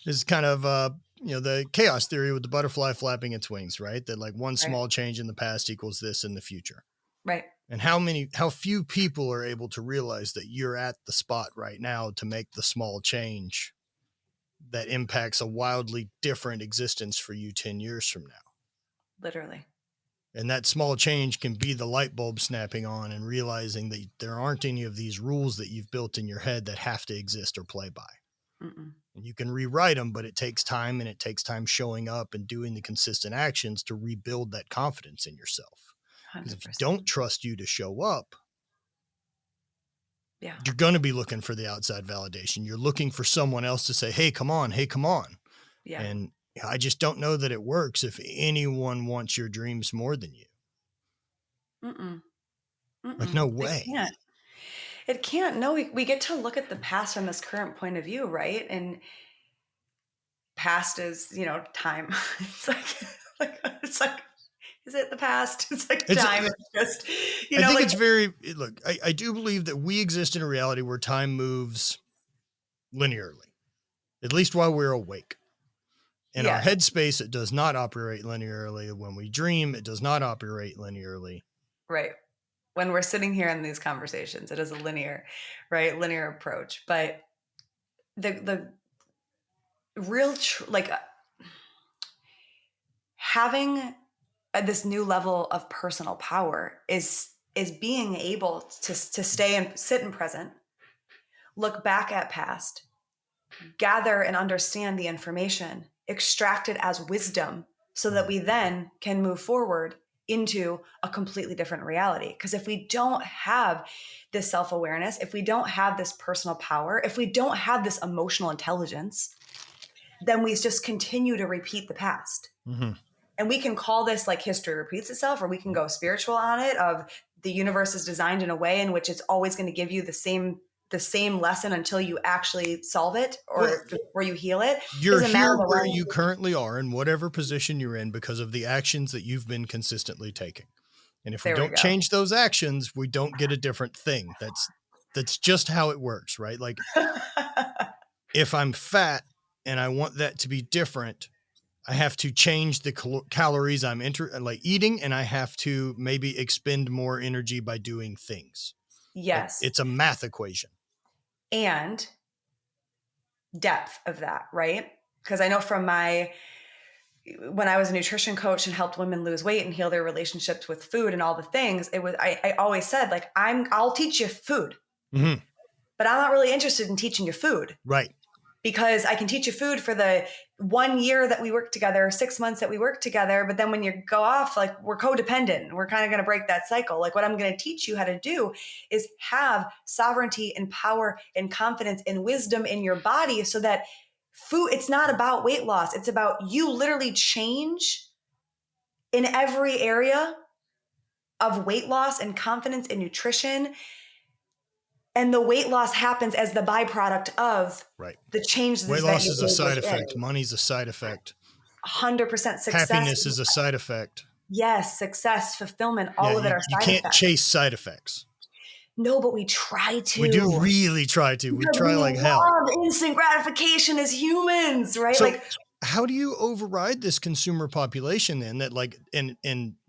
is kind of, the chaos theory with the butterfly flapping its wings, right? That like one small change in the past equals this in the future. Right. And how few people are able to realize that you're at the spot right now to make the small change that impacts a wildly different existence for you 10 years from now. Literally. And that small change can be the light bulb snapping on and realizing that there aren't any of these rules that you've built in your head that have to exist or play by. And you can rewrite them, but it takes time, and it takes time showing up and doing the consistent actions to rebuild that confidence in yourself. Because if you don't trust you to show up, you're going to be looking for the outside validation. You're looking for someone else to say, hey, come on. Hey, come on. Yeah. And I just don't know that it works if anyone wants your dreams more than you. Like, no way. It can't. No, we get to look at the past from this current point of view, right? And past is, time. It's like, is it the past? It's like time. It's just, I think it's very, look, I do believe that we exist in a reality where time moves linearly, at least while we're awake. In our headspace, it does not operate linearly. When we dream, it does not operate linearly. Right. When we're sitting here in these conversations, it is a linear approach. But the real, having this new level of personal power is being able to stay and sit in present, look back at past, gather and understand the information, extract it as wisdom so that we then can move forward into a completely different reality. Because if we don't have this self-awareness, if we don't have this personal power, if we don't have this emotional intelligence, then we just continue to repeat the past. And we can call this like history repeats itself, or we can go spiritual on it, of the universe is designed in a way in which it's always going to give you the same lesson until you actually solve it, or before you heal it. You're Doesn't matter here the where lens. you currently are in whatever position you're in because of the actions that you've been consistently taking. And if we There we don't go. change those actions, we don't get a different thing. That's just how it works, right? Like if I'm fat and I want that to be different, I have to change the calories I'm eating, and I have to maybe expend more energy by doing things. Like Yes. it's a math equation. And depth of that, right? Because I know from when I was a nutrition coach and helped women lose weight and heal their relationships with food and all the things, I always said, like, I'll teach you food, Mm-hmm. but I'm not really interested in teaching you food. Right. Because I can teach you food for the 1 year that we work together, 6 months that we work together. But then when you go off, like, we're codependent. We're kind of going to break that cycle. Like, what I'm going to teach you how to do is have sovereignty and power and confidence and wisdom in your body, so that food, it's not about weight loss. It's about you literally change in every area of weight loss and confidence and nutrition. And the weight loss happens as the byproduct of the changes Weight that loss you is a side effect. Money's a side effect. 100% success. Happiness is a side effect. Yes, success, fulfillment, all of it are you side can't effects. chase side effects. No, but we try to. We do really try to. We try like hell. We love instant gratification as humans, right? So like, how do you override this consumer population then, that like, and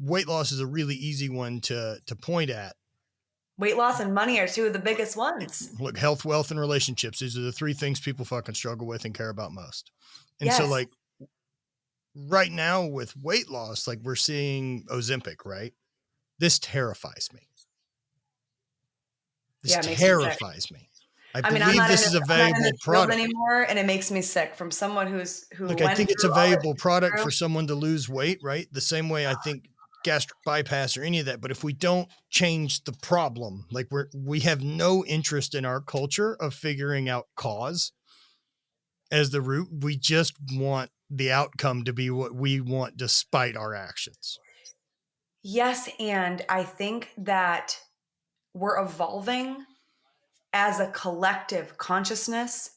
weight loss is a really easy one to point at. Weight loss and money are two of the biggest ones. Look, health, wealth, and relationships. These are the three things people fucking struggle with and care about most. And yes. so like right now with weight loss, like we're seeing Ozempic, right? This terrifies me. This terrifies me. I believe this is a valuable product anymore, and it makes me sick from someone who look, I think it's a valuable product for someone to lose weight, right? The same way I think gastric bypass or any of that. But if we don't change the problem, like we have no interest in our culture of figuring out cause as the root. We just want the outcome to be what we want despite our actions. Yes. And I think that we're evolving as a collective consciousness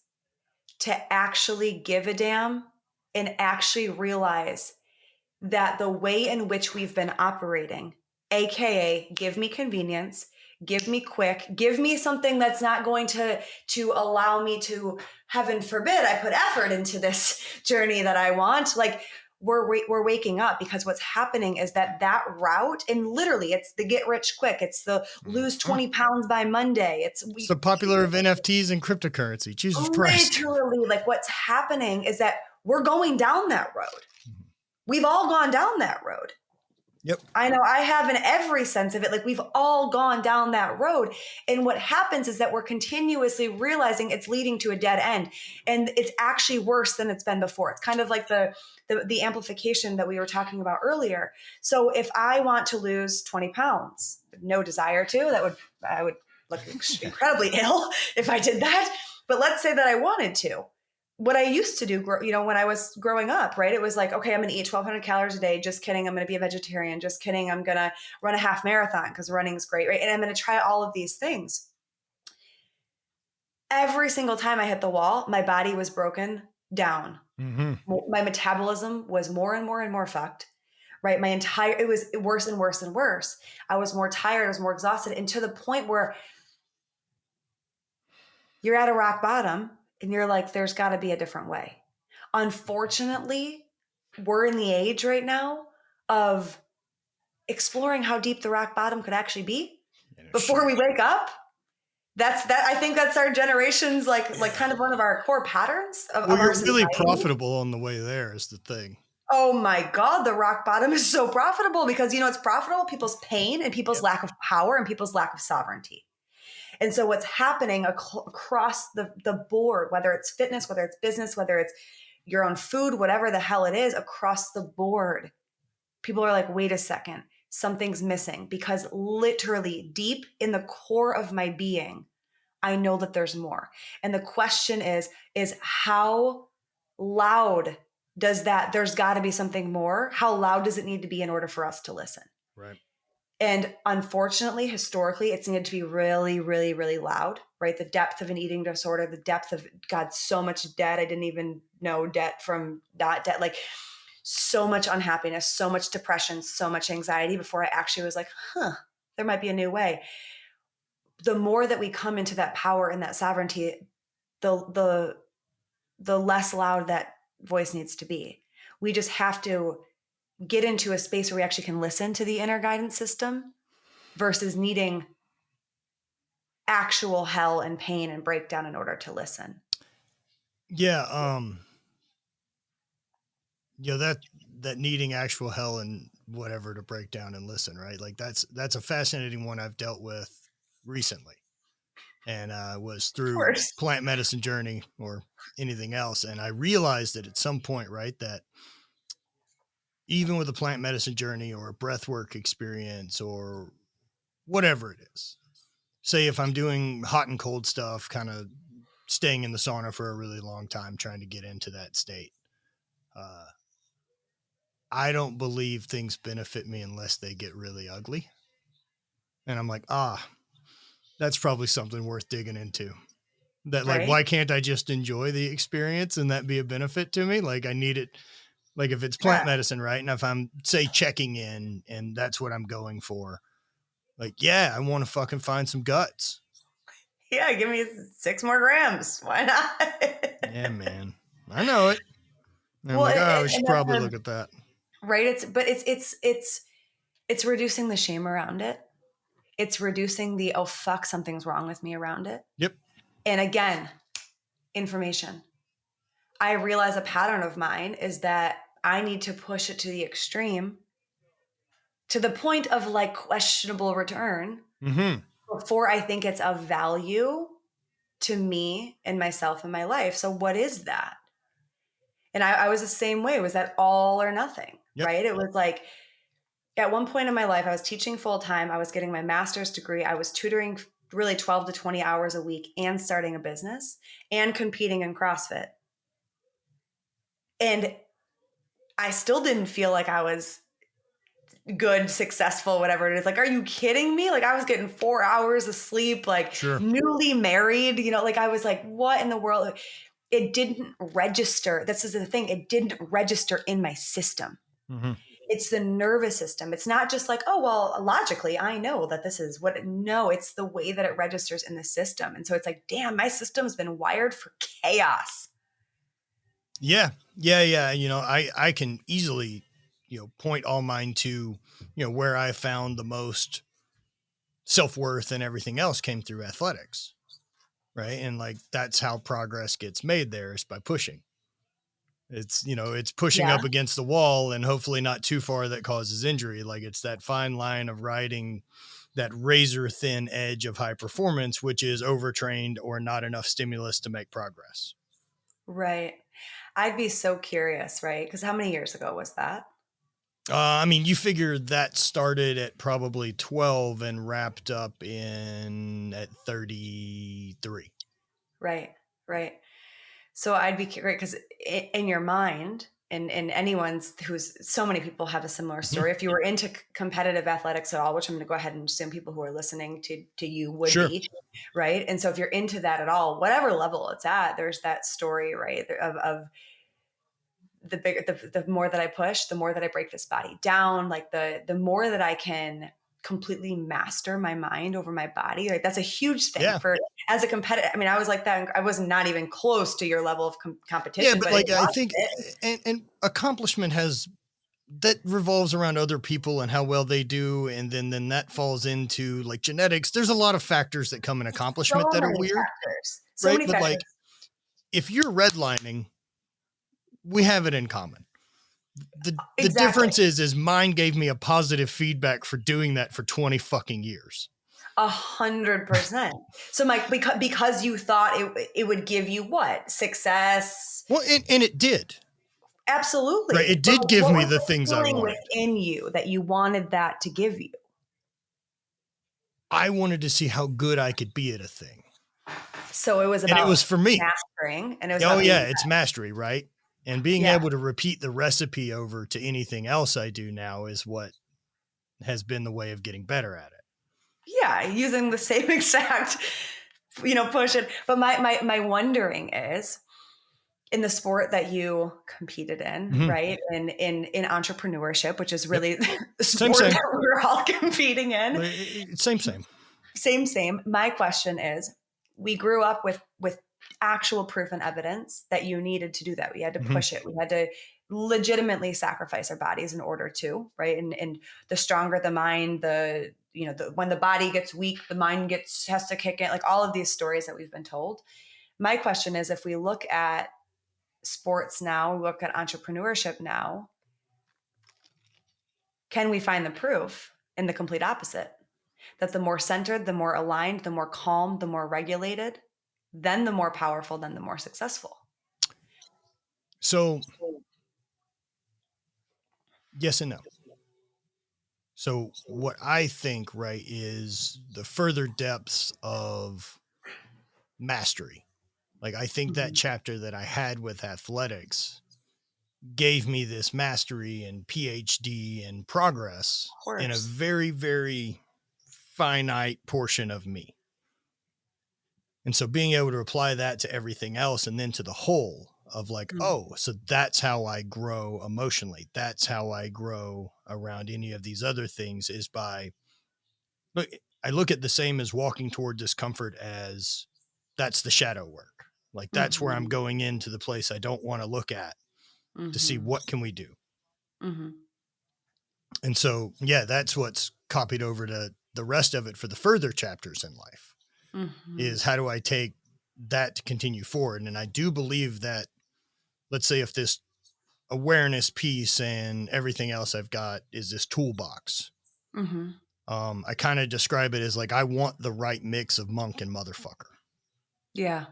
to actually give a damn and actually realize that the way in which we've been operating, AKA give me convenience, give me quick, give me something that's not going to allow me to, heaven forbid, I put effort into this journey that I want. Like, we're waking up, because what's happening is that route, and literally it's the get rich quick. It's the lose 20 pounds by Monday. It's the popular of NFTs and cryptocurrency. Jesus Christ. Literally, like, what's happening is that we're going down that road. We've all gone down that road. Yep. I know I have in every sense of it. Like, we've all gone down that road. And what happens is that we're continuously realizing it's leading to a dead end. And it's actually worse than it's been before. It's kind of like the amplification that we were talking about earlier. So if I want to lose 20 pounds, no desire to, I would look incredibly ill if I did that. But let's say that I wanted to. What I used to do, when I was growing up, right? It was like, okay, I'm going to eat 1,200 calories a day. Just kidding. I'm going to be a vegetarian. Just kidding. I'm going to run a half marathon because running is great, right? And I'm going to try all of these things. Every single time I hit the wall, my body was broken down. Mm-hmm. My metabolism was more and more and more fucked, right? It was worse and worse and worse. I was more tired. I was more exhausted. And to the point where you're at a rock bottom, and you're like, there's got to be a different way. Unfortunately, we're in the age right now of exploring how deep the rock bottom could actually be before we wake up. I think that's our generation's like kind of one of our core patterns of you're our really profitable on the way there is the thing. Oh my God, the rock bottom is so profitable because, it's profitable, people's pain and people's lack of power and people's lack of sovereignty. And so what's happening across the board, whether it's fitness, whether it's business, whether it's your own food, whatever the hell it is, across the board, people are like, wait a second, something's missing, because literally deep in the core of my being, I know that there's more. And the question is how loud there's got to be something more. How loud does it need to be in order for us to listen? Right. And unfortunately, historically, it's needed to be really, really, really loud, right? The depth of an eating disorder, the depth of, God, so much debt. I didn't even know debt from not debt, like so much unhappiness, so much depression, so much anxiety before I actually was like, there might be a new way. The more that we come into that power and that sovereignty, the less loud that voice needs to be. We just have to get into a space where we actually can listen to the inner guidance system versus needing actual hell and pain and breakdown in order to listen. Yeah. That needing actual hell and whatever to break down and listen, right? Like that's a fascinating one I've dealt with recently, and was Of through course. plant medicine journey or anything else. And I realized that at some point, right, that even with a plant medicine journey or a breathwork experience or whatever it is, say if I'm doing hot and cold stuff, kind of staying in the sauna for a really long time, trying to get into that state, I don't believe things benefit me unless they get really ugly. And I'm like, that's probably something worth digging into. That, like, Right? why can't I just enjoy the experience and that be a benefit to me? Like, I need it. Like, if it's Yeah. plant medicine, right? And if I'm, say, checking in and that's what I'm going for, like, yeah, I want to fucking find some guts. Yeah, give me 6 more grams. Why not? Yeah, man. I know it. And I'm Well, like, we and should that's probably look at that. right. It's reducing the shame around it. It's reducing the, oh fuck, something's wrong with me around it. Yep. And again, information. I realize a pattern of mine is that I need to push it to the extreme to the point of like questionable return before I think it's of value to me and myself and my life. So what is that? And I was the same way. Was that all or nothing? Yep. Right? It was like at one point in my life, I was teaching full time. I was getting my master's degree. I was tutoring really 12 to 20 hours a week and starting a business and competing in CrossFit. And I still didn't feel like I was good, successful, whatever it is. Like, are you kidding me? Like, I was getting 4 hours of sleep, like Sure. newly married, like I was like, what in the world? It didn't register. This is the thing. It didn't register in my system. It's the nervous system. It's not just like, oh, well, logically, I know that this is what, no, it's the way that it registers in the system. And so it's like, damn, my system's been wired for chaos. Yeah. I can easily, point all mine to, where I found the most self-worth and everything else came through athletics. Right. And like, that's how progress gets made there is by pushing. It's pushing Yeah. up against the wall and hopefully not too far that causes injury. Like it's that fine line of riding that razor thin edge of high performance, which is overtrained or not enough stimulus to make progress. Right. I'd be so curious, right? Because how many years ago was that? You figure that started at probably 12 and wrapped up at 33. Right. Right. So I'd be curious because in your mind, and anyone's who's so many people have a similar story. If you were into competitive athletics at all, which I'm going to go ahead and assume people who are listening to you would Sure. be, right? And so if you're into that at all, whatever level it's at, there's that story, right? Of the bigger, the more that I push, the more that I break this body down. Like the more that I can completely master my mind over my body. Like that's a huge thing for as a competitor. I mean, I was like that. I was not even close to your level of competition. Yeah, but like I think, and accomplishment that revolves around other people and how well they do, and then that falls into like genetics. There's a lot of factors that come in accomplishment that are weird, so right? many But factors. like, if you're redlining, we have it in common. The difference is mine gave me a positive feedback for doing that for 20 fucking years. 100%. So Mike, because you thought it would give you what? Success. Well, and it did. Absolutely. Right. It did give me the things I wanted. Within you that you wanted that to give you. I wanted to see how good I could be at a thing. So it was about, and it was for me mastering, and it was it's mastery, right? And being Yeah. able to repeat the recipe over to anything else I do now is what has been the way of getting better at it. Yeah, using the same exact, push it. But my wondering is, in the sport that you competed in, right? In entrepreneurship, which is really the sport Same. that we're all competing in. Same. Same. My question is, we grew up with actual proof and evidence that you needed to do that. We had to push it. We had to legitimately sacrifice our bodies in order to, right? And the stronger the mind, when the body gets weak, the mind has to kick in, like all of these stories that we've been told. My question is, if we look at sports now, look at entrepreneurship now, can we find the proof in the complete opposite? That the more centered, the more aligned, the more calm, the more regulated, then the more powerful, then the more successful. So, yes and no. So what I think, right, is the further depths of mastery. Like, I think that chapter that I had with athletics gave me this mastery and PhD and progress in a very, very finite portion of me. And so being able to apply that to everything else and then to the whole of like, oh, so that's how I grow emotionally. That's how I grow around any of these other things, is by, look, I look at the same as walking toward discomfort as that's the shadow work. Like that's where I'm going into the place I don't want to look at to see what can we do. And so, yeah, that's what's copied over to the rest of it for the further chapters in life, is how do I take that to continue forward? And I do believe that, let's say if this awareness piece and everything else I've got is this toolbox, I kind of describe it as like, I want the right mix of monk and motherfucker. Yeah.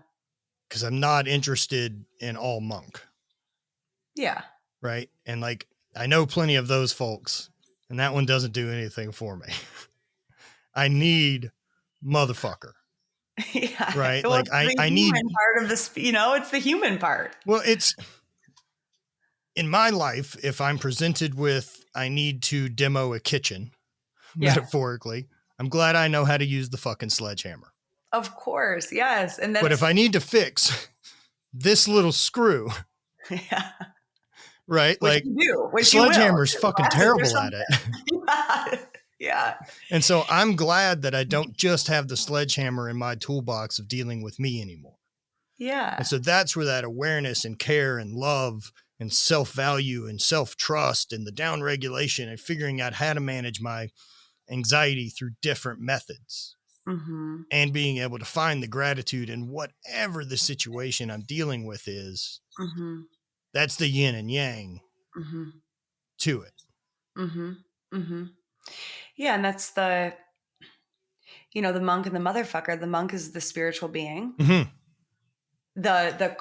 Cause I'm not interested in all monk. Yeah. Right. And like, I know plenty of those folks, and that one doesn't do anything for me. I need motherfucker. Yeah. Right. Well, Like I need part of this, it's the human part. Well, it's in my life, if I'm presented with, I need to demo a kitchen, metaphorically, I'm glad I know how to use the fucking sledgehammer. Of course. Yes. And but if I need to fix this little screw, right? Which like you do, which sledgehammer's you will. fucking terrible at it. Yeah. And so I'm glad that I don't just have the sledgehammer in my toolbox of dealing with me anymore. Yeah. And so that's where that awareness and care and love and self-value and self-trust and the down-regulation and figuring out how to manage my anxiety through different methods and being able to find the gratitude in whatever the situation I'm dealing with is. That's the yin and yang to it. Yeah. And that's the monk and the motherfucker. The monk is the spiritual being. The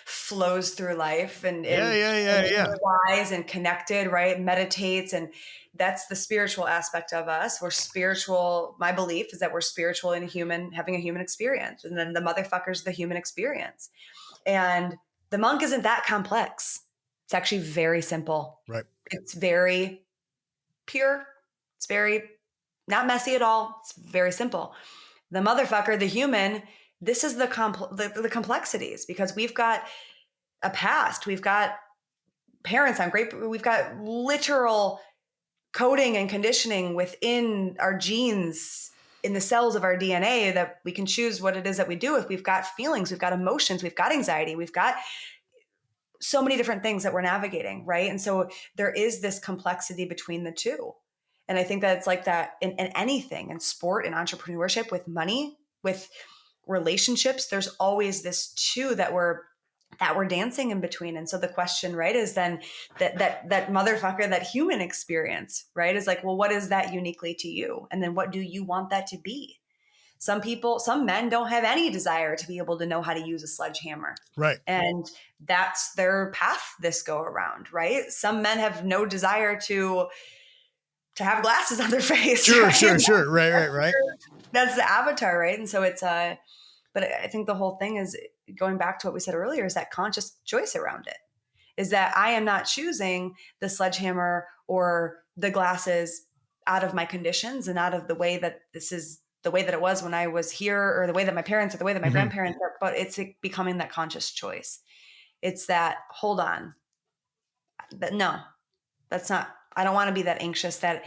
flows through life and wise and connected, right? Meditates, and that's the spiritual aspect of us. We're spiritual. My belief is that we're spiritual and having a human experience, and then the motherfucker's the human experience. And the monk isn't that complex. It's actually very simple. Right. It's very pure. It's very not messy at all. It's very simple. The motherfucker, the human, this is the complexities, because we've got a past, we've got parents we've got literal coding and conditioning within our genes, in the cells of our DNA, that we can choose what it is that we do. If we've got feelings, we've got emotions, we've got anxiety, we've got so many different things that we're navigating, right? And so there is this complexity between the two. And I think that it's like that in anything, in sport, in entrepreneurship, with money, with relationships, there's always this two that we're dancing in between. And so the question, right, is then that motherfucker, that human experience, right, is like, well, what is that uniquely to you? And then what do you want that to be? Some men don't have any desire to be able to know how to use a sledgehammer. Right. And that's their path this go around, right? Some men have no desire to have glasses on their face. Sure, right? Right. That's the avatar, right? And so it's but I think the whole thing is going back to what we said earlier, is that conscious choice around it. Is that I am not choosing the sledgehammer or the glasses out of my conditions and out of the way that this is the way that it was when I was here, or the way that my parents, or the way that my grandparents are, but it's becoming that conscious choice. It's that, hold on, no, that's not, I don't want to be that anxious, that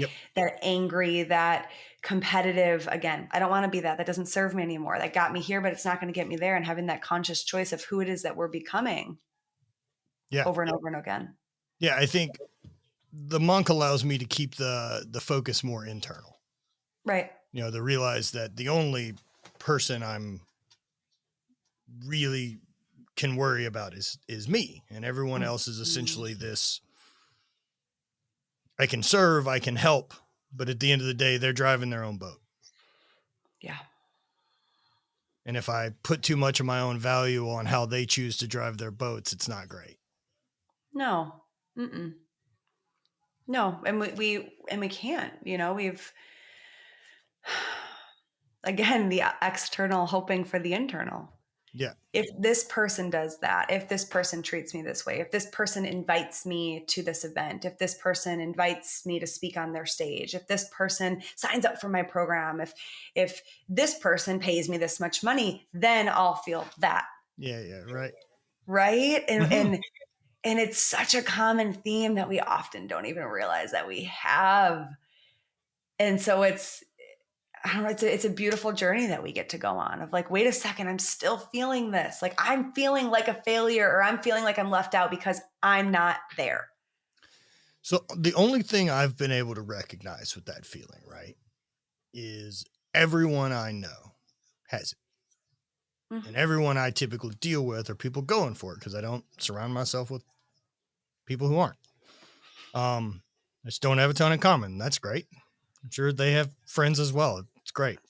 angry, that competitive. Again, I don't want to be that. That doesn't serve me anymore. That got me here, but it's not going to get me there. And having that conscious choice of who it is that we're becoming over and over and again. Yeah. I think the monk allows me to keep the focus more internal. Right. You know, to realize that the only person I'm really can worry about is me, and everyone else is essentially this, I can serve, I can help, but at the end of the day, they're driving their own boat. Yeah. And if I put too much of my own value on how they choose to drive their boats, it's not great. No. Mm-mm. No. And we can't, you know, we've, again, the external hoping for the internal. Yeah. If this person does that, if this person treats me this way, if this person invites me to this event, if this person invites me to speak on their stage, if this person signs up for my program, if this person pays me this much money, then I'll feel that. Yeah. Yeah. Right. Right. And it's such a common theme that we often don't even realize that we have. And so it's, I don't know, it's a beautiful journey that we get to go on of like, wait a second, I'm still feeling this. Like I'm feeling like a failure, or I'm feeling like I'm left out because I'm not there. So the only thing I've been able to recognize with that feeling, right, is everyone I know has it. Mm-hmm. And everyone I typically deal with are people going for it, because I don't surround myself with people who aren't. I just don't have a ton in common. That's great. I'm sure they have friends as well. It's great.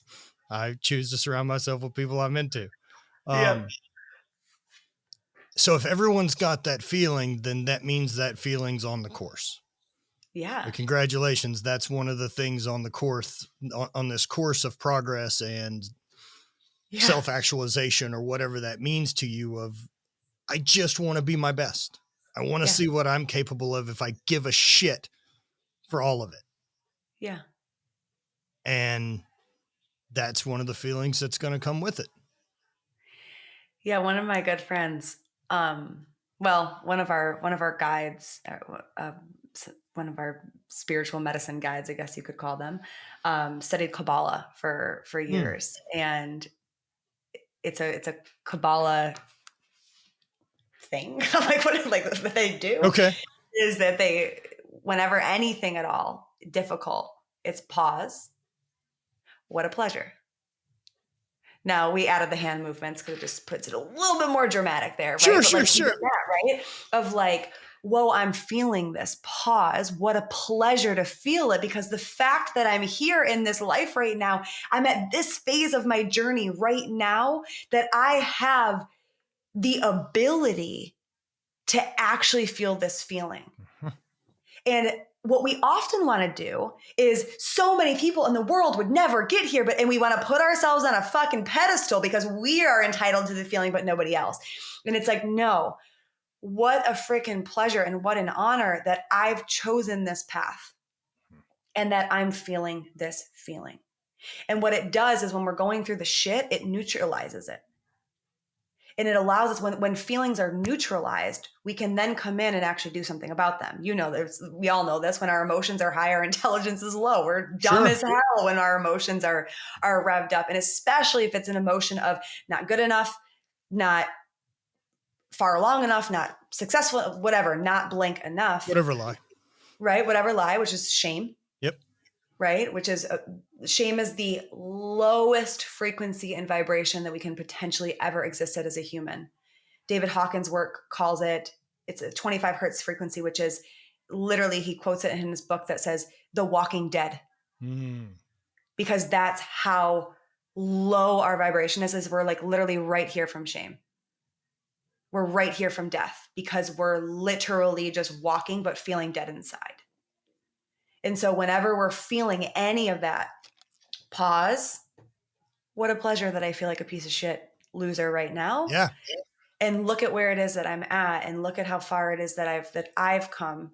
I choose to surround myself with people I'm into. So if everyone's got that feeling, then that means that feeling's on the course. Yeah. But congratulations. That's one of the things on the course, on this course of progress and self-actualization, or whatever that means to you, of, I just want to be my best. I want to see what I'm capable of if I give a shit for all of it. Yeah. And that's one of the feelings that's going to come with it. Yeah. One of my good friends, one of our guides, one of our spiritual medicine guides, I guess you could call them, studied Kabbalah for years. And it's a Kabbalah thing. Like what they do is that they, whenever anything at all difficult, it's pause. What a pleasure. Now we added the hand movements because it just puts it a little bit more dramatic there, right? Sure. That, right? Of like, whoa, I'm feeling this. Pause. What a pleasure to feel it, because the fact that I'm here in this life right now, I'm at this phase of my journey right now, that I have the ability to actually feel this feeling. And what we often want to do is, so many people in the world would never get here, and we want to put ourselves on a fucking pedestal because we are entitled to the feeling, but nobody else. And it's like, no, what a freaking pleasure and what an honor that I've chosen this path and that I'm feeling this feeling. And what it does is, when we're going through the shit, it neutralizes it. And it allows us, when feelings are neutralized, we can then come in and actually do something about them. You know, we all know this. When our emotions are high, our intelligence is low. We're dumb as hell when our emotions are revved up. And especially if it's an emotion of not good enough, not far along enough, not successful, whatever, not blank enough. Whatever lie. Right? Whatever lie, which is shame. Yep. Right? Which is, shame is the lowest frequency and vibration that we can potentially ever exist at as a human. David Hawkins' work calls it, it's a 25 hertz frequency, which is literally, he quotes it in his book that says, the walking dead. Because that's how low our vibration is we're like literally right here from shame. We're right here from death, because we're literally just walking, but feeling dead inside. And so whenever we're feeling any of that, pause. What a pleasure that I feel like a piece of shit loser right now. Yeah. And look at where it is that I'm at, and look at how far it is that I've come.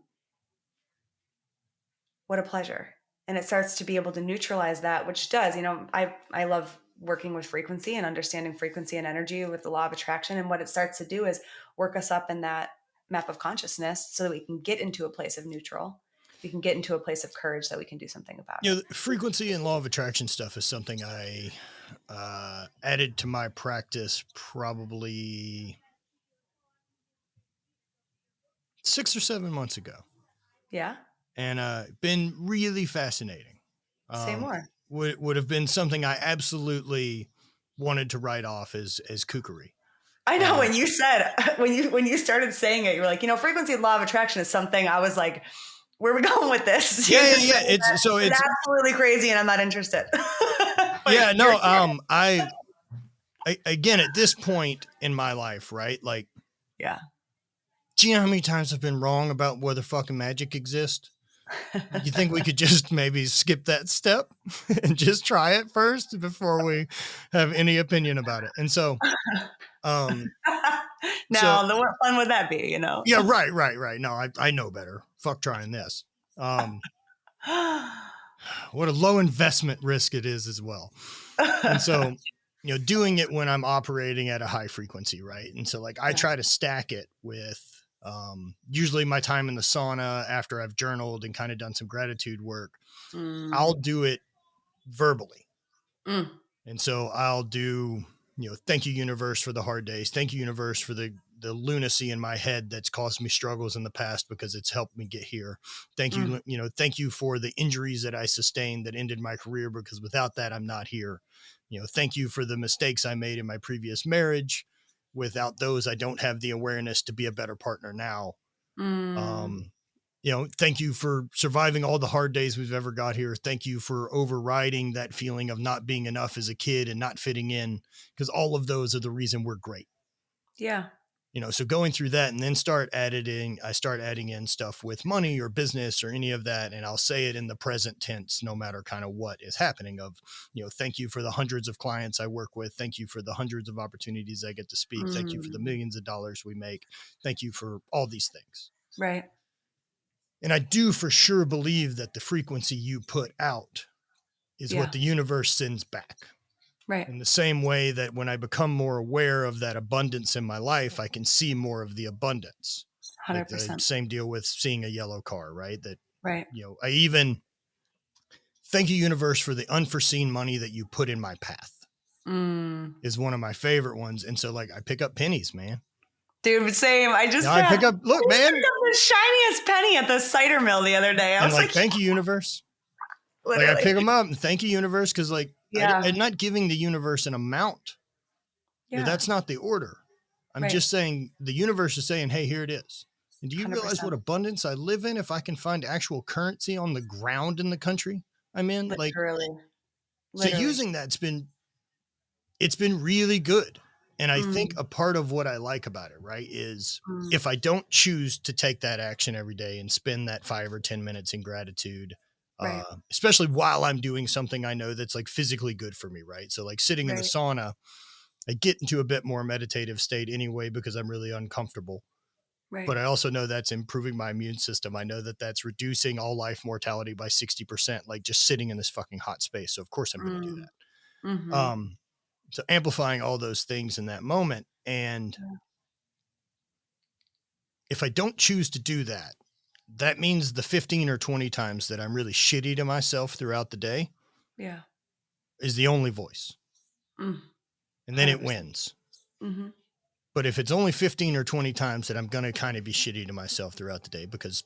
What a pleasure. And it starts to be able to neutralize that, which does, I love working with frequency and understanding frequency and energy with the law of attraction. And what it starts to do is work us up in that map of consciousness so that we can get into a place of neutral. We can get into a place of courage that we can do something about it. Frequency and law of attraction stuff is something I added to my practice probably 6 or 7 months ago. Yeah. And been really fascinating. Say more. Would have been something I absolutely wanted to write off as kookery. I know when you said, when you started saying it, you were like, frequency and law of attraction is something I was like, where are we going with this? Yeah. It's absolutely crazy and I'm not interested. Yeah, no. I again, at this point in my life, right? Like, yeah. Do you know how many times I've been wrong about whether fucking magic exists? You think we could just maybe skip that step and just try it first before we have any opinion about it? And so, now, what fun would that be? Yeah, right. No, I know better. Fuck trying this. What a low investment risk it is as well. And so, doing it when I'm operating at a high frequency, right? And so, like, I try to stack it with usually my time in the sauna after I've journaled and kind of done some gratitude work. I'll do it verbally. And so I'll do, thank you, universe, for the hard days. Thank you, universe, for the lunacy in my head that's caused me struggles in the past because it's helped me get here. Thank you, thank you for the injuries that I sustained that ended my career, because without that, I'm not here. Thank you for the mistakes I made in my previous marriage. Without those, I don't have the awareness to be a better partner now. Thank you for surviving all the hard days we've ever got here. Thank you for overriding that feeling of not being enough as a kid and not fitting in, because all of those are the reason we're great. Yeah. So going through that and then I start adding in stuff with money or business or any of that. And I'll say it in the present tense, no matter kind of what is happening of, thank you for the hundreds of clients I work with. Thank you for the hundreds of opportunities I get to speak. Thank you for the millions of dollars we make. Thank you for all these things. Right. And I do for sure believe that the frequency you put out is what the universe sends back. Right. In the same way that when I become more aware of that abundance in my life, I can see more of the abundance. 100%. Like the same deal with seeing a yellow car, right? That, right. I even thank you, universe, for the unforeseen money that you put in my path is one of my favorite ones. And so, like, I pick up pennies, man. Dude, same. I pick up, look, man, the shiniest penny at the cider mill the other day. I was like, thank you, universe. Literally. Like, I pick them up and thank you, universe, because I'm not giving the universe an amount. Yeah. That's not the order. I'm just saying the universe is saying, hey, here it is. And do you 100%. Realize what abundance I live in if I can find actual currency on the ground in the country I'm in? Literally. So using that, it's been really good. And I think a part of what I like about it, right, is if I don't choose to take that action every day and spend that 5 or 10 minutes in gratitude, especially while I'm doing something I know that's like physically good for me, right? So like sitting in the sauna, I get into a bit more meditative state anyway because I'm really uncomfortable. Right. But I also know that's improving my immune system. I know that that's reducing all life mortality by 60%, like just sitting in this fucking hot space. So of course I'm going to do that. So amplifying all those things in that moment. And if I don't choose to do that, that means the 15 or 20 times that I'm really shitty to myself throughout the day is the only voice. And then 100%. It wins. But if it's only 15 or 20 times that I'm going to kind of be shitty to myself throughout the day because,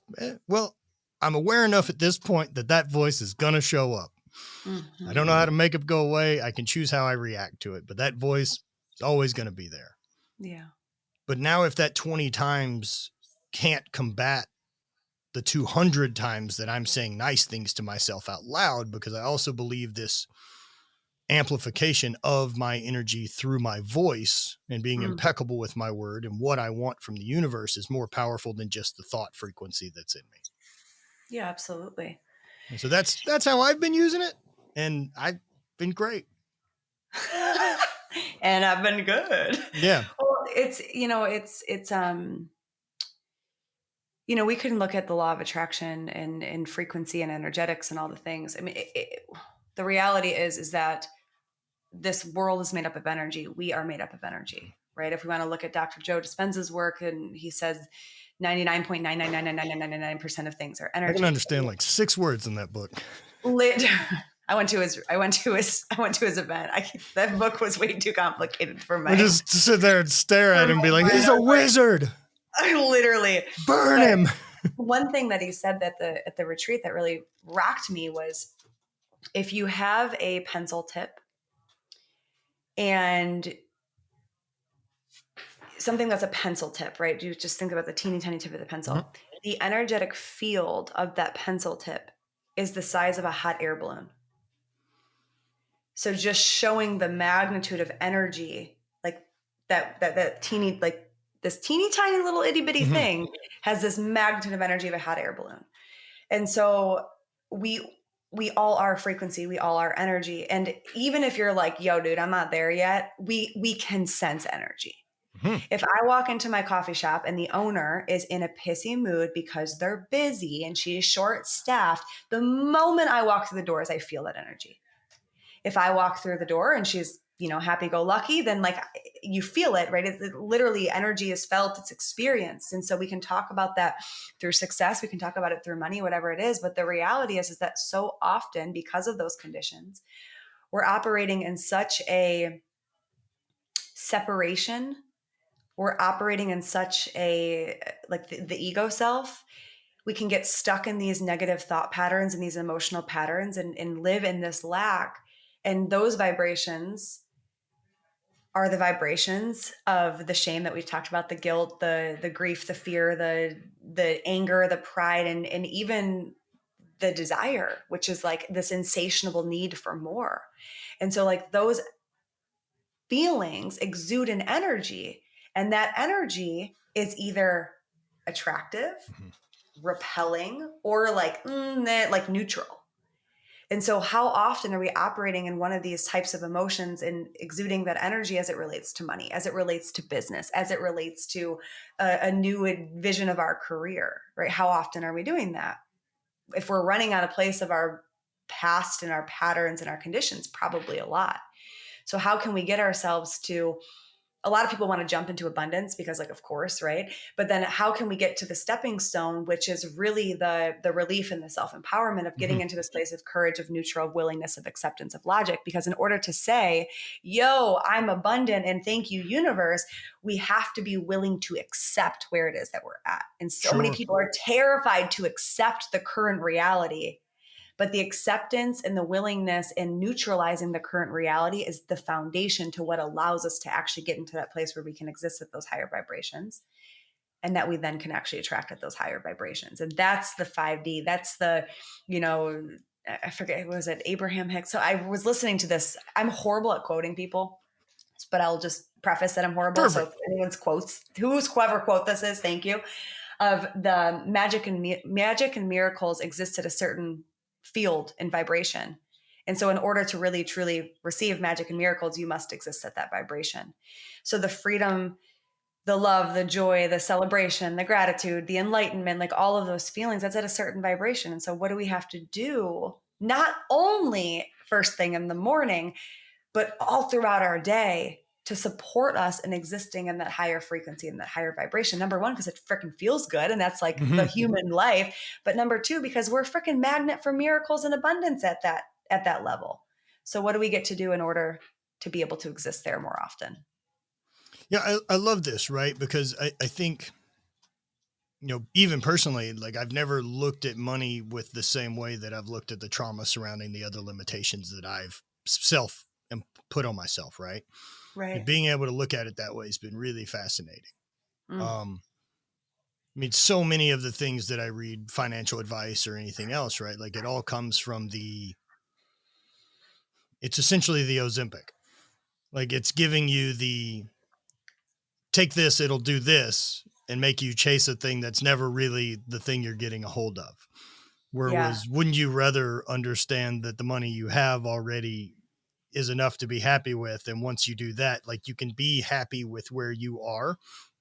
I'm aware enough at this point that voice is going to show up. I don't know how to make it go away. I can choose how I react to it, but that voice is always going to be there. Yeah. But now if that 20 times can't combat the 200 times that I'm saying nice things to myself out loud, because I also believe this amplification of my energy through my voice and being impeccable with my word and what I want from the universe is more powerful than just the thought frequency that's in me. Yeah, absolutely. And so that's how I've been using it. And I've been great. and I've been good. Yeah. Well, we can look at the law of attraction and frequency and energetics and all the things. I mean, the reality is that this world is made up of energy. We are made up of energy, right? If we want to look at Dr. Joe Dispenza's work, and he says 99.9999999% of things are I can energy. understand like 6 words in that book. I went to his event. That book was way too complicated for my. I just sit there and stare at him and be like, he's a wizard. I literally burn him. One thing that he said at the retreat that really rocked me was, if you have a pencil tip and something that's a pencil tip, right? You just think about the teeny tiny tip of the pencil. Mm-hmm. The energetic field of that pencil tip is the size of a hot air balloon. So just showing the magnitude of energy, like that teeny, like this teeny tiny little itty bitty mm-hmm. thing has this magnitude of energy of a hot air balloon. And so we all are frequency, we all are energy. And even if you're like, yo, dude, I'm not there yet, we can sense energy. Mm-hmm. If I walk into my coffee shop and the owner is in a pissy mood because they're busy and she's short staffed, the moment I walk through the doors, I feel that energy. If I walk through the door and she's, happy-go-lucky, then like you feel it, right? It literally, energy is felt, it's experienced. And so we can talk about that through success. We can talk about it through money, whatever it is. But the reality is that so often, because of those conditions, we're operating in such a separation. We're operating in such a, like the ego self. We can get stuck in these negative thought patterns and these emotional patterns and live in this lack. And those vibrations are the vibrations of the shame that we've talked about, the guilt, the grief, the fear, the anger, the pride, and even the desire, which is like this insatiable need for more. And so like those feelings exude an energy, and that energy is either attractive, mm-hmm. repelling, or like neutral. And so how often are we operating in one of these types of emotions and exuding that energy as it relates to money, as it relates to business, as it relates to a new vision of our career, right? How often are we doing that? If we're running out of place of our past and our patterns and our conditions, probably a lot. So how can we get ourselves to, a lot of people want to jump into abundance because like, of course, right? But then how can we get to the stepping stone, which is really the relief and the self-empowerment of getting mm-hmm. into this place of courage, of neutral, willingness, of acceptance, of logic? Because in order to say, yo, I'm abundant and thank you, universe, we have to be willing to accept where it is that we're at. And so many people are terrified to accept the current reality. But the acceptance and the willingness and neutralizing the current reality is the foundation to what allows us to actually get into that place where we can exist at those higher vibrations, and that we then can actually attract at those higher vibrations. And that's the 5D. That's the, I forget, was it Abraham Hicks? So I was listening to this. I'm horrible at quoting people, but I'll just preface that I'm horrible. Perfect. So if anyone's whoever quote this is, thank you. Of the magic and miracles exist at a certain field and vibration. And so in order to really, truly receive magic and miracles, you must exist at that vibration. So the freedom, the love, the joy, the celebration, the gratitude, the enlightenment, like all of those feelings, that's at a certain vibration. And so what do we have to do? Not only first thing in the morning, but all throughout our day to support us in existing in that higher frequency and that higher vibration. Number one, because it freaking feels good. And that's like mm-hmm. the human life. But number two, because we're a freaking magnet for miracles and abundance at that level. So what do we get to do in order to be able to exist there more often? Yeah, I love this, right? Because I think, even personally, like I've never looked at money with the same way that I've looked at the trauma surrounding the other limitations that I've put on myself, right? Right. And being able to look at it that way has been really fascinating. I mean, so many of the things that I read, financial advice or anything else, right? Like it all comes from it's essentially the Ozempic. Like it's giving you take this, it'll do this, and make you chase a thing that's never really the thing you're getting a hold of. Whereas wouldn't you rather understand that the money you have already is enough to be happy with. And once you do that, like you can be happy with where you are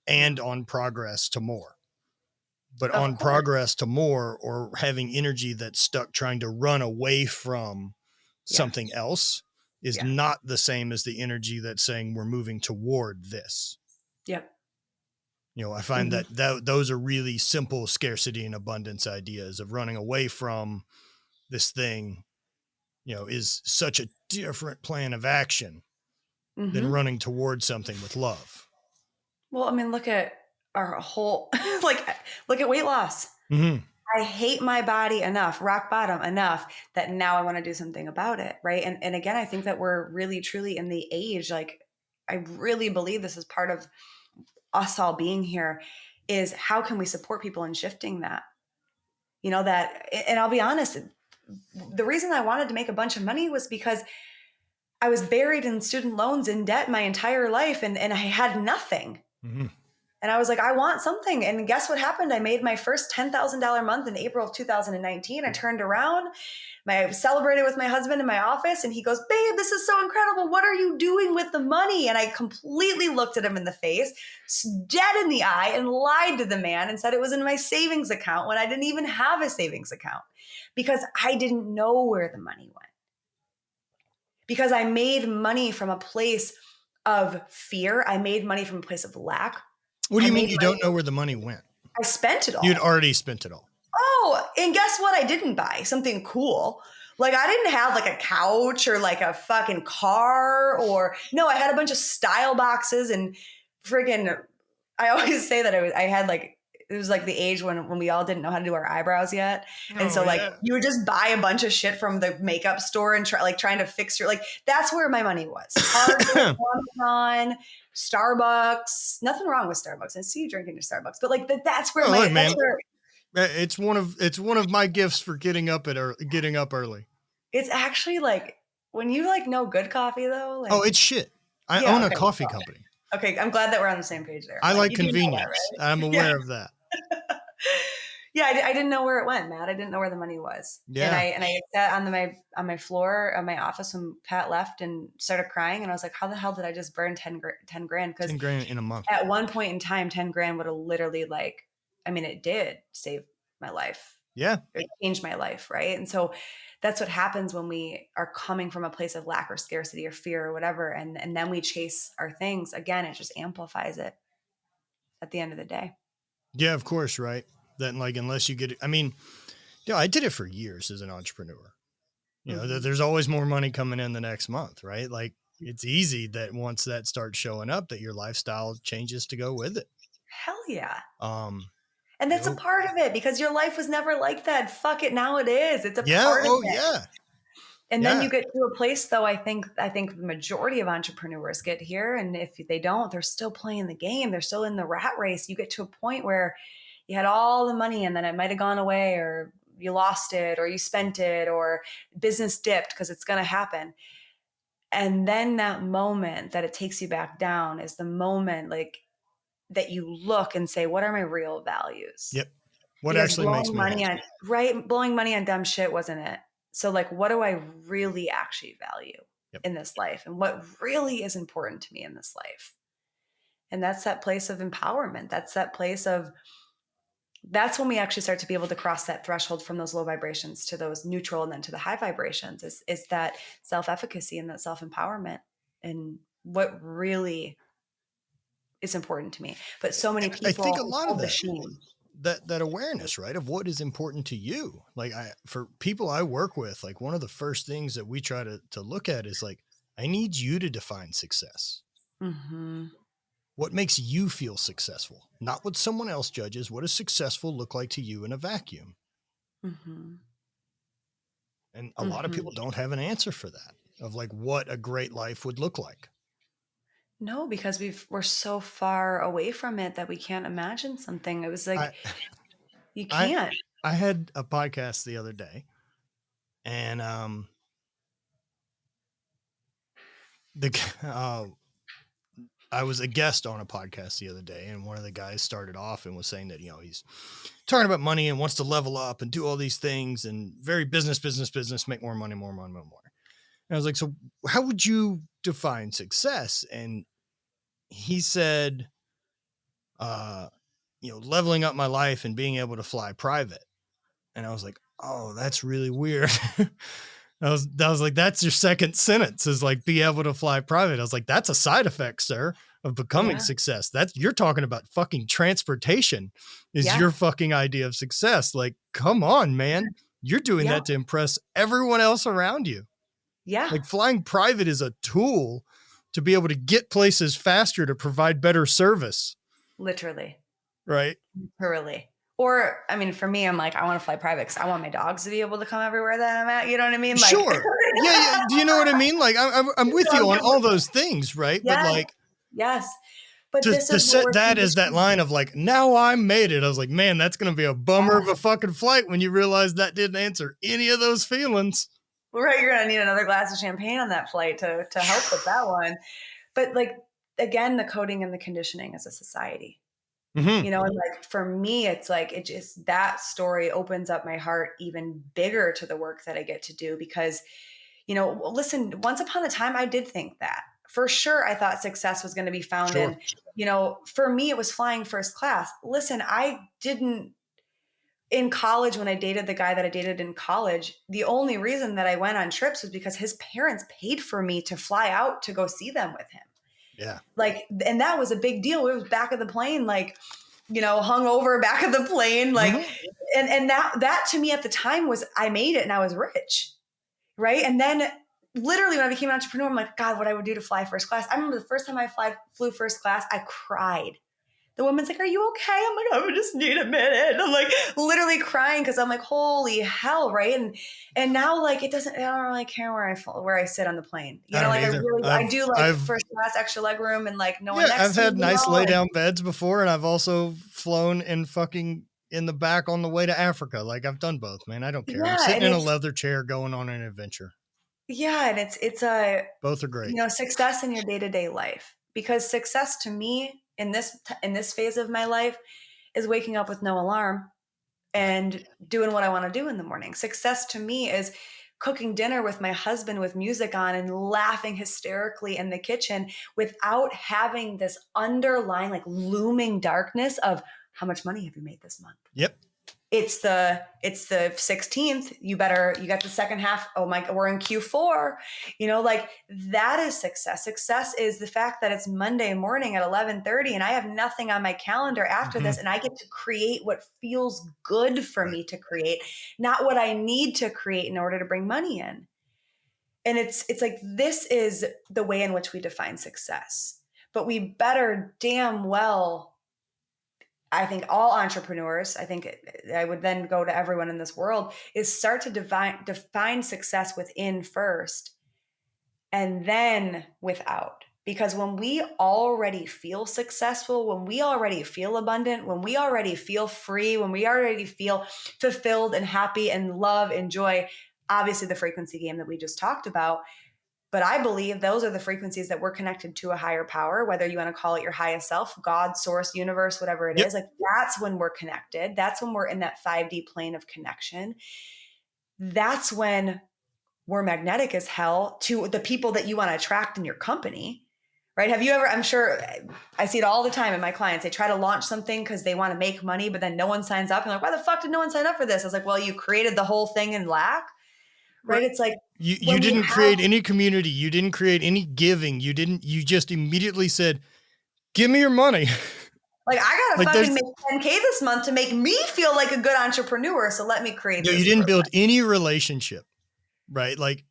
and on progress to more. But Of on course. progress to more, or having energy that's stuck trying to run away from something else, is not the same as the energy that's saying we're moving toward this. Yep. You know, I find that those are really simple scarcity and abundance ideas of running away from this thing, you know, is such a different plan of action than running towards something with love. Well, I mean, look at our whole, like, look at weight loss. I hate my body enough, rock bottom enough, that now I want to do something about it. Right. And again, I think that we're really, truly in the age, like, I really believe this is part of us all being here, is how can we support people in shifting that? You know, that, and I'll be honest, the reason I wanted to make a bunch of money was because I was buried in student loans, in debt my entire life, and I had nothing. And I was like, I want something. And guess what happened? I made my first $10,000 month in April of 2019. I turned around, I celebrated with my husband in my office, and he goes, babe, this is so incredible. What are you doing with the money? And I completely looked at him in the face, dead in the eye, and lied to the man and said it was in my savings account when I didn't even have a savings account, because I didn't know where the money went. Because I made money from a place of fear. I made money from a place of lack. What do you mean you don't know where the money went? I spent it all. You'd already spent it all. Oh, and guess what? I didn't buy something cool. Like, I didn't have like a couch or like a fucking car, or no, I had a bunch of style boxes and friggin', I always say that I had like, it was like the age when we all didn't know how to do our eyebrows yet. And so like you would just buy a bunch of shit from the makeup store and trying to fix your, like, that's where my money was. Target, Amazon, Starbucks. Nothing wrong with Starbucks. I see you drinking your Starbucks, but like that's where it's one of my gifts for getting up early. It's actually like, when you like know good coffee though. Like, oh, it's shit. I own a coffee company. Okay, I'm glad that we're on the same page there. I like convenience. That, right? I'm aware of that. Yeah, I didn't know where it went, Matt. I didn't know where the money was. Yeah. And I sat on my floor of my office when Pat left and started crying. And I was like, how the hell did I just burn 10 grand? Because 10 grand in a month. At one point in time, 10 grand would have literally, like, I mean, it did save my life. Yeah. It changed my life. Right. And so that's what happens when we are coming from a place of lack or scarcity or fear or whatever. And then we chase our things. Again, it just amplifies it at the end of the day. Yeah, of course. Right. That, like, unless you get it, I mean, you know, I did it for years as an entrepreneur. You know, there's always more money coming in the next month, right? Like, it's easy that once that starts showing up, that your lifestyle changes to go with it. Hell yeah. And that's a part of it, because your life was never like that. Fuck it. Now it is. It's a part of it. Yeah. And then you get to a place, though, I think the majority of entrepreneurs get here. And if they don't, they're still playing the game. They're still in the rat race. You get to a point where you had all the money and then it might've gone away, or you lost it, or you spent it, or business dipped, because it's going to happen. And then that moment that it takes you back down is the moment, like, that you look and say, what are my real values? Yep. What actually makes me happy? Blowing money on dumb shit wasn't it. So, like, what do I really actually value in this life? And what really is important to me in this life? And that's that place of empowerment. That's that place of, that's when we actually start to be able to cross that threshold from those low vibrations to those neutral and then to the high vibrations, is that self-efficacy and that self-empowerment and what really is important to me. But so many people, I think a lot of the shame. That awareness, right, of what is important to you. Like, for people I work with, like, one of the first things that we try to look at is, like, I need you to define success. What makes you feel successful, not what someone else judges. What does successful look like to you in a vacuum? And a lot of people don't have an answer for that, of like what a great life would look like. No, because we're so far away from it that we can't imagine something. It was like, you can't. I had a podcast the other day, and I was a guest on a podcast the other day, and one of the guys started off and was saying that, you know, he's talking about money and wants to level up and do all these things and very business, make more money. I was like, so how would you define success? And he said, leveling up my life and being able to fly private. And I was like, oh, that's really weird. I was like, that's your second sentence is like, be able to fly private. I was like, that's a side effect, sir, of becoming success. You're talking about fucking transportation is your fucking idea of success. Like, come on, man. You're doing that to impress everyone else around you. Yeah. Like flying private is a tool to be able to get places faster to provide better service. Literally. Right. Literally. Or, I mean, for me, I'm like, I want to fly private because I want my dogs to be able to come everywhere that I'm at. You know what I mean? Like, sure. Yeah. Do you know what I mean? Like, I'm with you on all those things, right? Yes. But like, yes. But to set that as that line of like, now I made it. I was like, man, that's going to be a bummer of a fucking flight when you realize that didn't answer any of those feelings. Right. You're going to need another glass of champagne on that flight to help with that one. But like, again, the coding and the conditioning as a society. Mm-hmm. And like for me, it's like that story opens up my heart even bigger to the work that I get to do because, listen, once upon a time, I did think that for sure. I thought success was going to be found in, for me, it was flying first class. Listen, I didn't in college when I dated the guy that I dated in college, the only reason that I went on trips was because his parents paid for me to fly out to go see them with him. Yeah. Like, and that was a big deal. It was back of the plane, like, hung over back of the plane. Like, and that to me at the time was, I made it and I was rich. Right. And then literally when I became an entrepreneur, I'm like, God, what I would do to fly first class. I remember the first time I flew first class, I cried. The woman's like, are you okay? I'm like, I just need a minute. I'm like literally crying because I'm like, holy hell, right? And now like I don't really care where I sit on the plane. I do like first class, extra leg room, and like no one next to me. I've had nice lay down beds before, and I've also flown in fucking in the back on the way to Africa. Like I've done both, man. I don't care. I'm sitting in a leather chair going on an adventure. Yeah, and it's both are great. Success in your day-to-day life, because success to me in this phase of my life is waking up with no alarm and doing what I want to do in the morning. Success to me is cooking dinner with my husband with music on and laughing hysterically in the kitchen without having this underlying like looming darkness of how much money have you made this month? Yep. It's the 16th. You got the second half. Oh my, we're in Q4. Like that is success. Success is the fact that it's Monday morning at 11:30 and I have nothing on my calendar after this. And I get to create what feels good for me to create, not what I need to create in order to bring money in. And it's like, this is the way in which we define success, but we better damn well, I think all entrepreneurs, I think I would then go to everyone in this world, is start to define success within first and then without. Because when we already feel successful, when we already feel abundant, when we already feel free, when we already feel fulfilled and happy and love and joy, obviously the frequency game that we just talked about, but I believe those are the frequencies that we're connected to a higher power, whether you want to call it your highest self, God, source, universe, whatever it is. Like that's when we're connected. That's when we're in that 5D plane of connection. That's when we're magnetic as hell to the people that you want to attract in your company, right? Have you ever, I'm sure I see it all the time in my clients. They try to launch something because they want to make money, but then no one signs up. And like, why the fuck did no one sign up for this? I was like, well, you created the whole thing in lack. Right. It's like you didn't create any community. You didn't create any giving. You just immediately said, give me your money. Like I gotta fucking make 10K this month to make me feel like a good entrepreneur. So let me create this. You didn't build any relationship, right? Like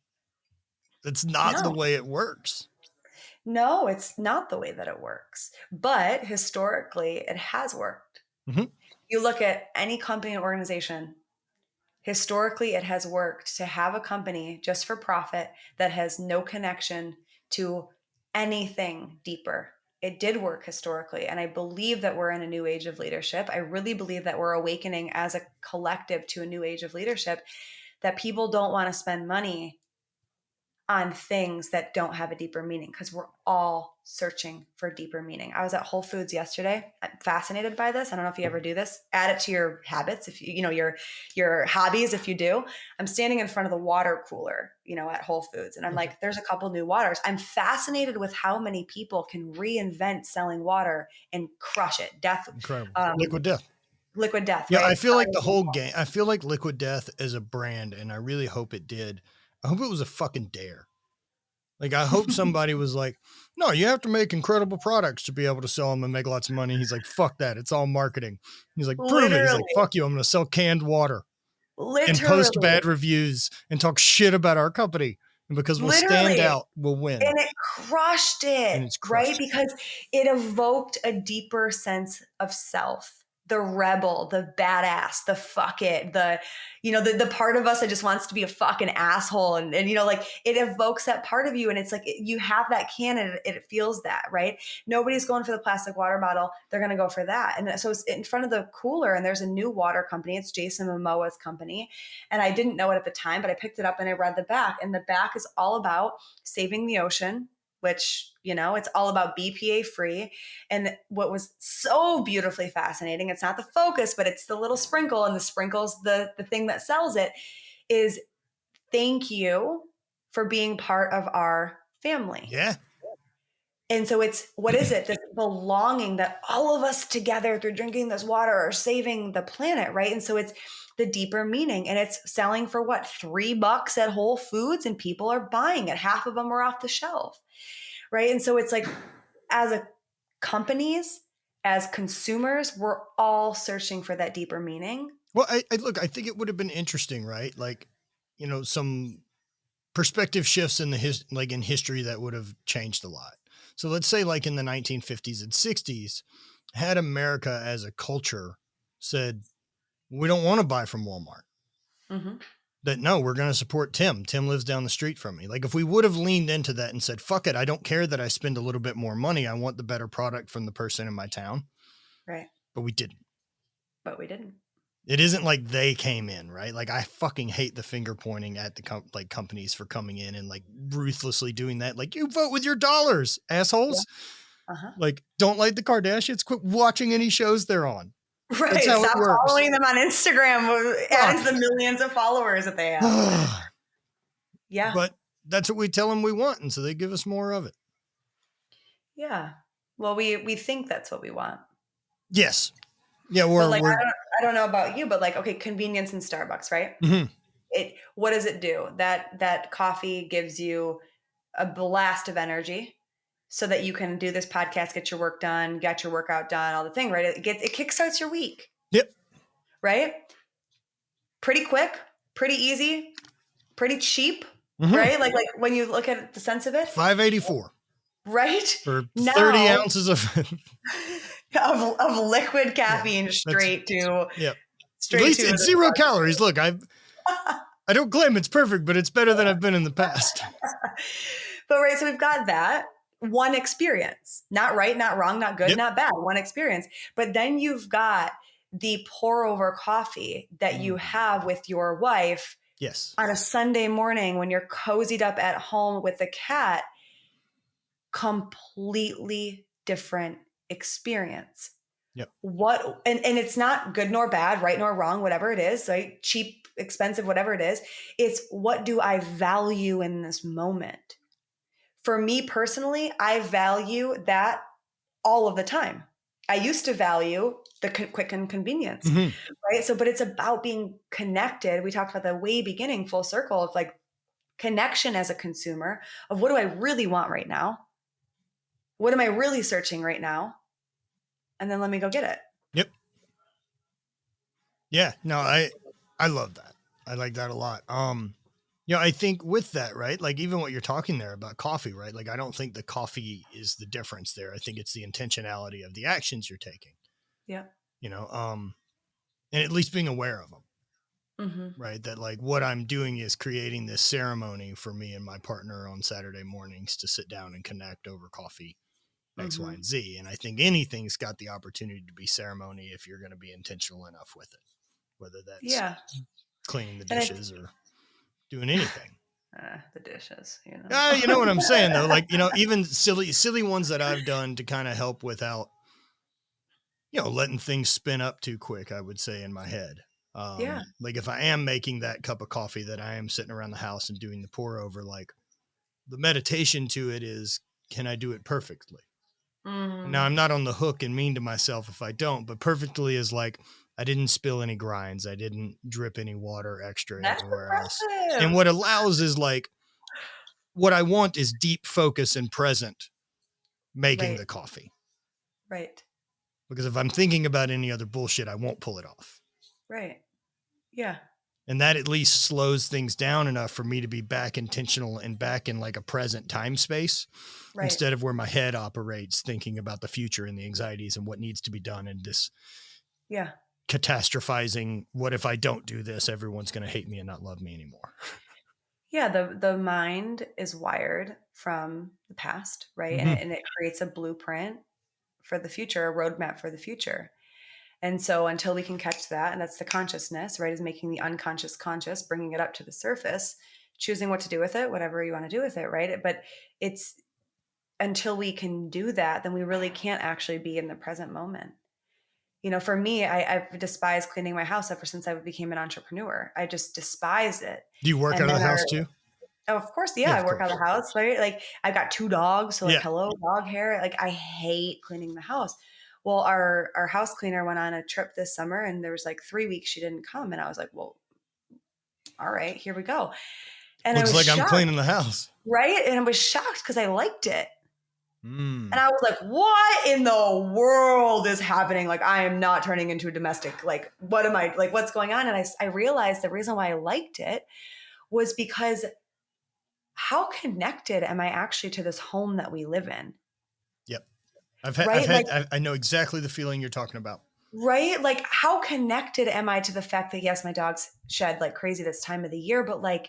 that's not the way it works. No, it's not the way that it works. But historically, it has worked. Mm-hmm. You look at any company and organization, historically, it has worked to have a company just for profit that has no connection to anything deeper. It did work historically. And I believe that we're in a new age of leadership. I really believe that we're awakening as a collective to a new age of leadership, that people don't want to spend money on things that don't have a deeper meaning, because we're all searching for deeper meaning. I was at Whole Foods yesterday. I'm fascinated by this. I don't know if you ever do this. Add it to your habits, if you know your hobbies, if you do. I'm standing in front of the water cooler, at Whole Foods, and I'm like, there's a couple new waters. I'm fascinated with how many people can reinvent selling water and crush it. Incredible. Liquid Death. Liquid Death, Yeah, right? I feel like the whole game, I feel like Liquid Death as a brand, and I really hope it did. I hope it was a fucking dare. Like, I hope somebody was like, no, you have to make incredible products to be able to sell them and make lots of money. He's like, fuck that. It's all marketing. He's like, prove it. He's like, fuck you. I'm going to sell canned water and post bad reviews and talk shit about our company. And because we'll stand out, we'll win. And it crushed it, and it's crushed. Right? Because it evoked a deeper sense of self. The rebel, the badass, the fuck it, the part of us that just wants to be a fucking asshole. And like, it evokes that part of you. And it's like, you have that can and it feels that, right? Nobody's going for the plastic water bottle. They're going to go for that. And so it's in front of the cooler, and there's a new water company. It's Jason Momoa's company. And I didn't know it at the time, but I picked it up and I read the back, and the back is all about saving the ocean, which, it's all about BPA free. And what was so beautifully fascinating, it's not the focus, but it's the little sprinkle, and the sprinkle's the thing that sells it, is thank you for being part of our family. Yeah. And so what is it? This belonging that all of us together through drinking this water are saving the planet, right? And so it's the deeper meaning, and it's selling for what, $3 at Whole Foods, and people are buying it. Half of them are off the shelf, right? And so it's like, as companies, as consumers, we're all searching for that deeper meaning. Well, I think it would have been interesting, right? Like, some perspective shifts in in history that would have changed a lot. So let's say, like, in the 1950s and 60s, had America as a culture said, we don't want to buy from Walmart. Mm-hmm. That, no, we're going to support Tim. Tim lives down the street from me. Like, if we would have leaned into that and said, fuck it, I don't care that I spend a little bit more money. I want the better product from the person in my town. Right. But we didn't. It isn't like they came in, right? Like, I fucking hate the finger pointing at the companies for coming in and like ruthlessly doing that. Like, you vote with your dollars, assholes. Yeah. Uh-huh. Like, don't like the Kardashians. Quit watching any shows they're on. Right. That's how Stop following them on Instagram. Adds the millions of followers that they have. Yeah. But that's what we tell them we want. And so they give us more of it. Yeah. Well, we think that's what we want. Yes. Yeah. I don't know about you, but like, okay, convenience in Starbucks, right? Mm-hmm. What does it do? That coffee gives you a blast of energy so that you can do this podcast, get your work done, get your workout done, all the thing, right? It kickstarts your week. Yep. Right? Pretty quick, pretty easy, pretty cheap, mm-hmm. Right? Like when you look at the sense of it. $5.84. Right? For 30 ounces of liquid caffeine, straight to. Yep. At least it's 0 calories. Look, I don't claim it's perfect, but it's better than I've been in the past. But right, so we've got that one experience, not right, not wrong, not good, not bad, one experience. But then you've got the pour over coffee that you have with your wife. Yes. On a Sunday morning when you're cozied up at home with the cat. Completely different experience. Yep. And it's not good nor bad, right nor wrong, whatever it is, right? Cheap, expensive, whatever it is. It's, what do I value in this moment? For me personally, I value that all of the time. I used to value the quick and convenience, mm-hmm. right? So, but it's about being connected. We talked about the way beginning, full circle of like connection as a consumer of, what do I really want right now? What am I really searching right now? And then let me go get it. Yep. Yeah, no, I love that. I like that a lot. I think with that, right? Like, even what you're talking there about coffee, right? Like, I don't think the coffee is the difference there. I think it's the intentionality of the actions you're taking. Yeah. And at least being aware of them. Mm-hmm. Right. That like what I'm doing is creating this ceremony for me and my partner on Saturday mornings to sit down and connect over coffee. X, mm-hmm. Y, and Z. And I think anything's got the opportunity to be ceremony if you're going to be intentional enough with it, whether that's cleaning the dishes or doing anything. The dishes, you know. You know what I'm saying though? Like, even silly ones that I've done to kind of help without, letting things spin up too quick, I would say in my head. Yeah. Like if I am making that cup of coffee that I am sitting around the house and doing the pour over, like the meditation to it is, can I do it perfectly? And now I'm not on the hook and mean to myself if I don't, but perfectly is like, I didn't spill any grinds. I didn't drip any water extra That's anywhere else. And impressive. what allows is like, what I want is deep focus and present making Right. the coffee. Right. Because if I'm thinking about any other bullshit, I won't pull it off. Right. Yeah. And that at least slows things down enough for me to be back intentional and back in like a present time space, Right. instead of where my head operates thinking about the future and the anxieties and what needs to be done. And this catastrophizing, what if I don't do this? Everyone's going to hate me and not love me anymore. Yeah. The mind is wired from the past, right? Mm-hmm. And it creates a blueprint for the future, a roadmap for the future. And so until we can catch that, and that's the consciousness, right, is making the unconscious conscious, bringing it up to the surface, choosing what to do with it, whatever you want to do with it, right? But it's until we can do that, then we really can't actually be in the present moment. For me, I've despised cleaning my house ever since I became an entrepreneur. I just despise it. Do you work And out of then the house too? of course, Yeah, yeah, I of work out course. of the house, right? Like I've got 2 dogs, so like, Yeah. hello, dog hair. Like I hate cleaning the house. Well, our house cleaner went on a trip this summer, and there was like 3 weeks she didn't come, and I was like, well, all right, here we go. And I Looks was like I'm shocked, cleaning the house. right? And I was shocked because I liked it. Mm. And I was like, what in the world is happening? Like, I am not turning into a domestic. Like, what am I, like, what's going on? And I realized the reason why I liked it was because how connected am I actually to this home that we live in? Yep. Right? Like, I know exactly the feeling you're talking about. right? Like, how connected am I to the fact that, yes, my dogs shed like crazy this time of the year, but like,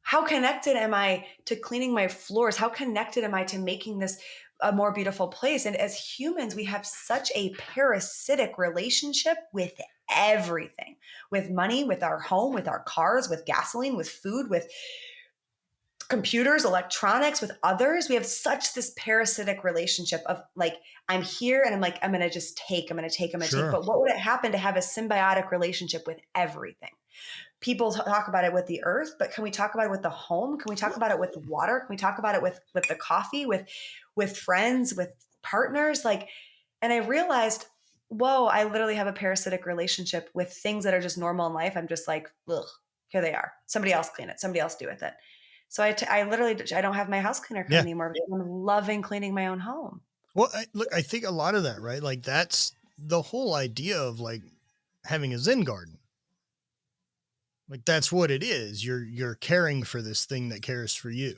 how connected am I to cleaning my floors? How connected am I to making this a more beautiful place? And as humans, we have such a parasitic relationship with everything, with money, with our home, with our cars, with gasoline, with food, with computers, electronics, with others. We have such this parasitic relationship of like, I'm here and I'm like, I'm going to just take, I'm going to take, I'm going to take. But what would it happen to have a symbiotic relationship with everything? People talk about it with the earth, but can we talk about it with the home? Can we talk about it with the water? Can we talk about it with the coffee, with friends, with partners? Like, and I realized, whoa, I literally have a parasitic relationship with things that are just normal in life. I'm just like, ugh, here they are. Somebody else clean it. Somebody else do with it. So I literally, I don't have my house cleaner come anymore because I'm loving cleaning my own home. Well, I think a lot of that, right? Like that's the whole idea of like having a Zen garden. Like that's what it is. You're caring for this thing that cares for you.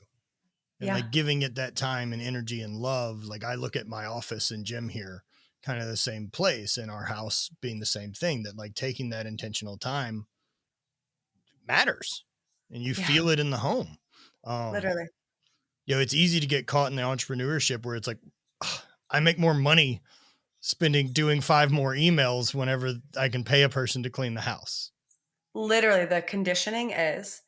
And like giving it that time and energy and love. Like I look at my office and gym here, kind of the same place, and our house being the same thing, that like taking that intentional time matters and you feel it in the home. Literally. It's easy to get caught in the entrepreneurship where it's like, I make more money doing 5 more emails whenever I can pay a person to clean the house. Literally, the conditioning is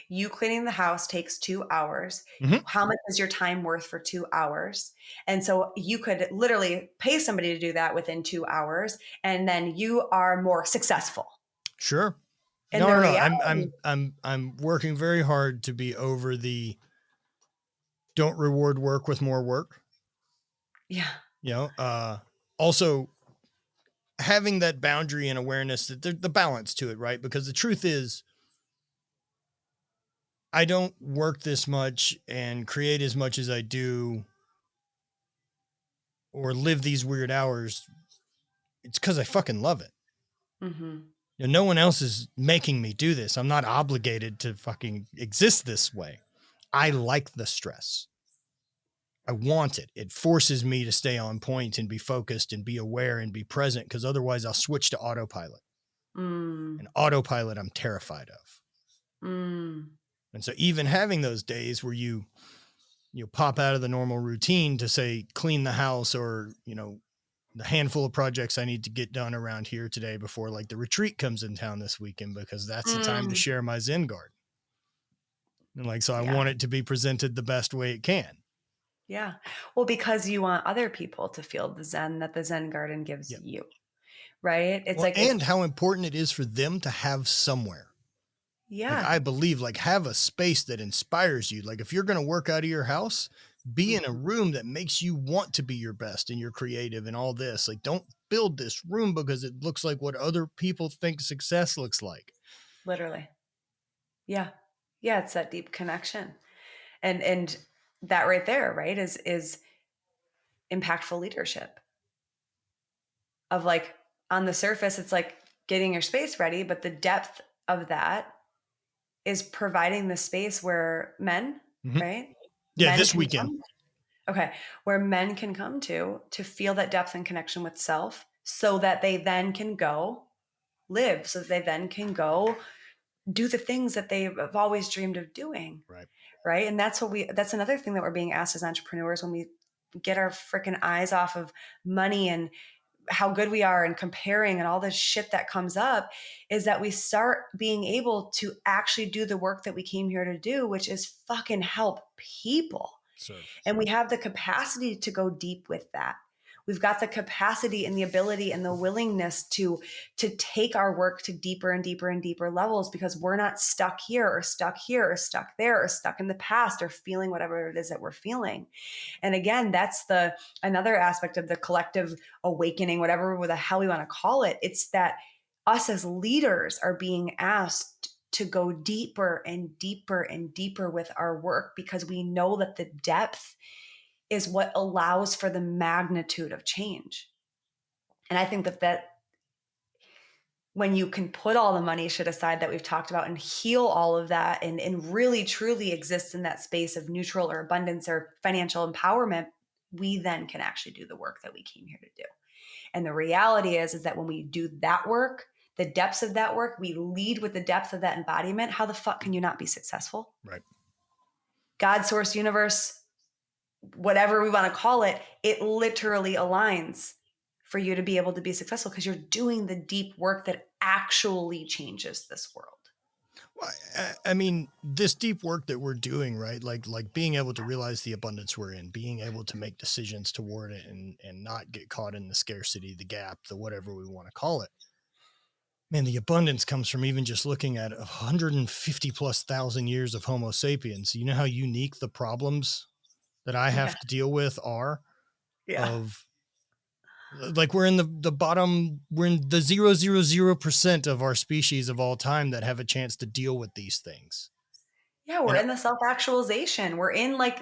you cleaning the house takes 2 hours. Mm-hmm. How much is your time worth for 2 hours? And so you could literally pay somebody to do that within 2 hours, and then you are more successful. Sure. And No. reality, I'm working very hard to be over the don't reward work with more work. Also having that boundary and awareness that the balance to it, right? Because the truth is, I don't work this much and create as much as I do or live these weird hours. It's because I fucking love it. mm-hmm. No one else is making me do this. I'm not obligated to fucking exist this way. I like the stress. I want it. It forces me to stay on point and be focused and be aware and be present, because otherwise I'll switch to autopilot. And autopilot I'm terrified of. And so even having those days where you pop out of the normal routine to say, clean the house, or, the handful of projects I need to get done around here today before like the retreat comes in town this weekend, because that's the time to share my Zen garden. And like, so I Yeah. want it to be presented the best way it can. Yeah. Well, because you want other people to feel the Zen that the Zen garden gives Yep. you, right? It's Well, like, and how important it is for them to have somewhere. Like, yeah. I believe, like, have a space that inspires you. Like, if you're going to work out of your house, be in a Mhm. room that makes you want to be your best and you're creative and all this. Like, don't build this room because it looks like what other people think success looks like. Literally. Yeah. Yeah. It's that deep connection. And that right there, right, is impactful leadership of like on the surface, it's like getting your space ready, but the depth of that is providing the space where men, Mhm. right? Yeah, Men this can weekend. come. Okay. Where men can come to feel that depth and connection with self so that they then can go live, so that they then can go do the things that they've always dreamed of doing. Right. Right. And that's another thing that we're being asked as entrepreneurs when we get our freaking eyes off of money and how good we are and comparing and all this shit that comes up is that we start being able to actually do the work that we came here to do, which is fucking help people. Serve. And we have the capacity to go deep with that. We've got the capacity and the ability and the willingness to take our work to deeper and deeper and deeper levels because we're not stuck here or stuck here or stuck there or stuck in the past or feeling whatever it is that we're feeling. And again, that's the another aspect of the collective awakening, whatever the hell we want to call it. It's that us as leaders are being asked to go deeper and deeper and deeper with our work because we know that the depth is what allows for the magnitude of change. And I think that when you can put all the money shit aside that we've talked about and heal all of that and really truly exist in that space of neutral or abundance or financial empowerment, we then can actually do the work that we came here to do. And the reality is that when we do that work, the depths of that work, we lead with the depth of that embodiment. How the fuck can you not be successful? Right. God, source, universe, whatever we want to call it, it literally aligns for you to be able to be successful because you're doing the deep work that actually changes this world. Well, I mean, this deep work that we're doing, right? Like being able to realize the abundance we're in, being able to make decisions toward it and not get caught in the scarcity, the gap, the whatever we want to call it. Man, the abundance comes from even just looking at 150 plus thousand years of Homo sapiens. You know how unique the problems that I Yeah. have to deal with are Yeah. of like we're in the bottom, we're in the 0.000% of our species of all time that have a chance to deal with these things. Yeah, we're And, in the self-actualization. We're in like,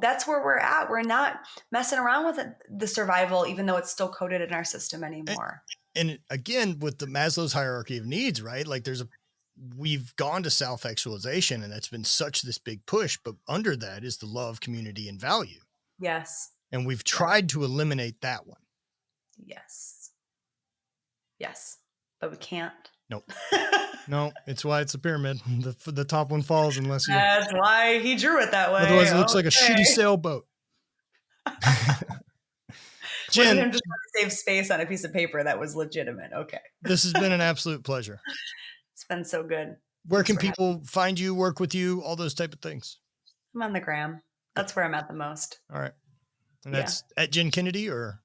that's where we're at. We're not messing around with the survival, even though it's still coded in our system and, anymore. and again, with the Maslow's hierarchy of needs, right? Like we've gone to self-actualization and that's been such this big push, but under that is the love, community, and value. Yes. And we've Yeah. tried to eliminate that one. Yes. Yes. But we can't. Nope. No, it's why it's a pyramid. The top one falls unless you. That's why he drew it that way. Otherwise, it looks like a Okay. shitty sailboat. Wasn't Jen, him just trying to save space on a piece of paper that was legitimate. Okay. this has been an absolute pleasure. It's been so good. Where Thanks can for having people find you, work with you, all those type of things? me. I'm on the gram. Good. That's where I'm at the most. All right. And Yeah. that's at Jenn Kennedy or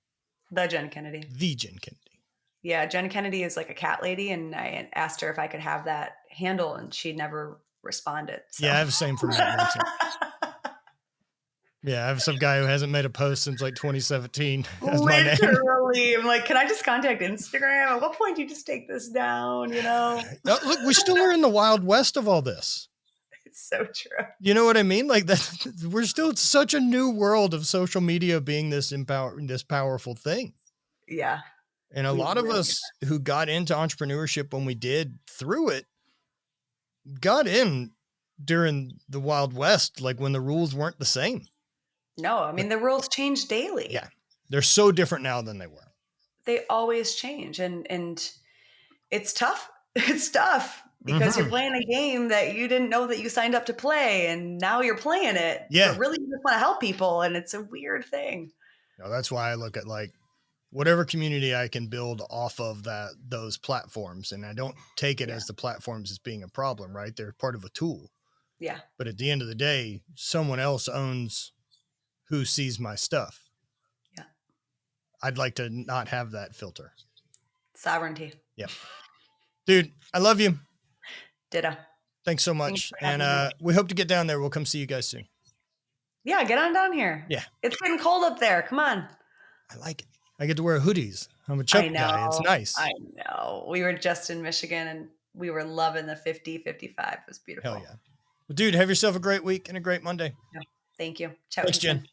The Jenn Kennedy. the Jenn Kennedy? Yeah. Jenn Kennedy is like a cat lady. And I asked her if I could have that handle and she never responded. So. Yeah, I have the same for Matt Vincent. Yeah, I have some guy who hasn't made a post since like 2017 as my name. Literally. I'm like, can I just contact Instagram? At what point do you just take this down? Look, we still are in the wild west of all this. It's so true. You know what I mean? Like that, we're still such a new world of social media being this powerful thing. Yeah. And a lot of us who got into entrepreneurship when we did through it, got in during the Wild West, like when the rules weren't the same. No, I mean, the rules change daily. Yeah. They're so different now than they were. They always change. And it's tough. It's tough because you're playing a game that you didn't know that you signed up to play. And now you're playing it. Yeah. But really, you just want to help people. And it's a weird thing. No, that's why I look at like whatever community I can build off of those platforms. And I don't take it as the platforms as being a problem, right? They're part of a tool. Yeah. But at the end of the day, someone else owns who sees my stuff. Yeah. I'd like to not have that filter. Sovereignty. Yep. Dude, I love you. Ditto. Thanks so much. And we hope to get down there. We'll come see you guys soon. Yeah, get on down here. Yeah. It's getting cold up there. Come on. I like it. I get to wear hoodies. I'm a chubby guy. It's nice. I know. We were just in Michigan and we were loving the 50, 55. It was beautiful. Hell yeah. Well, dude, have yourself a great week and a great Monday. Yeah. Thank you. Thanks, Jen.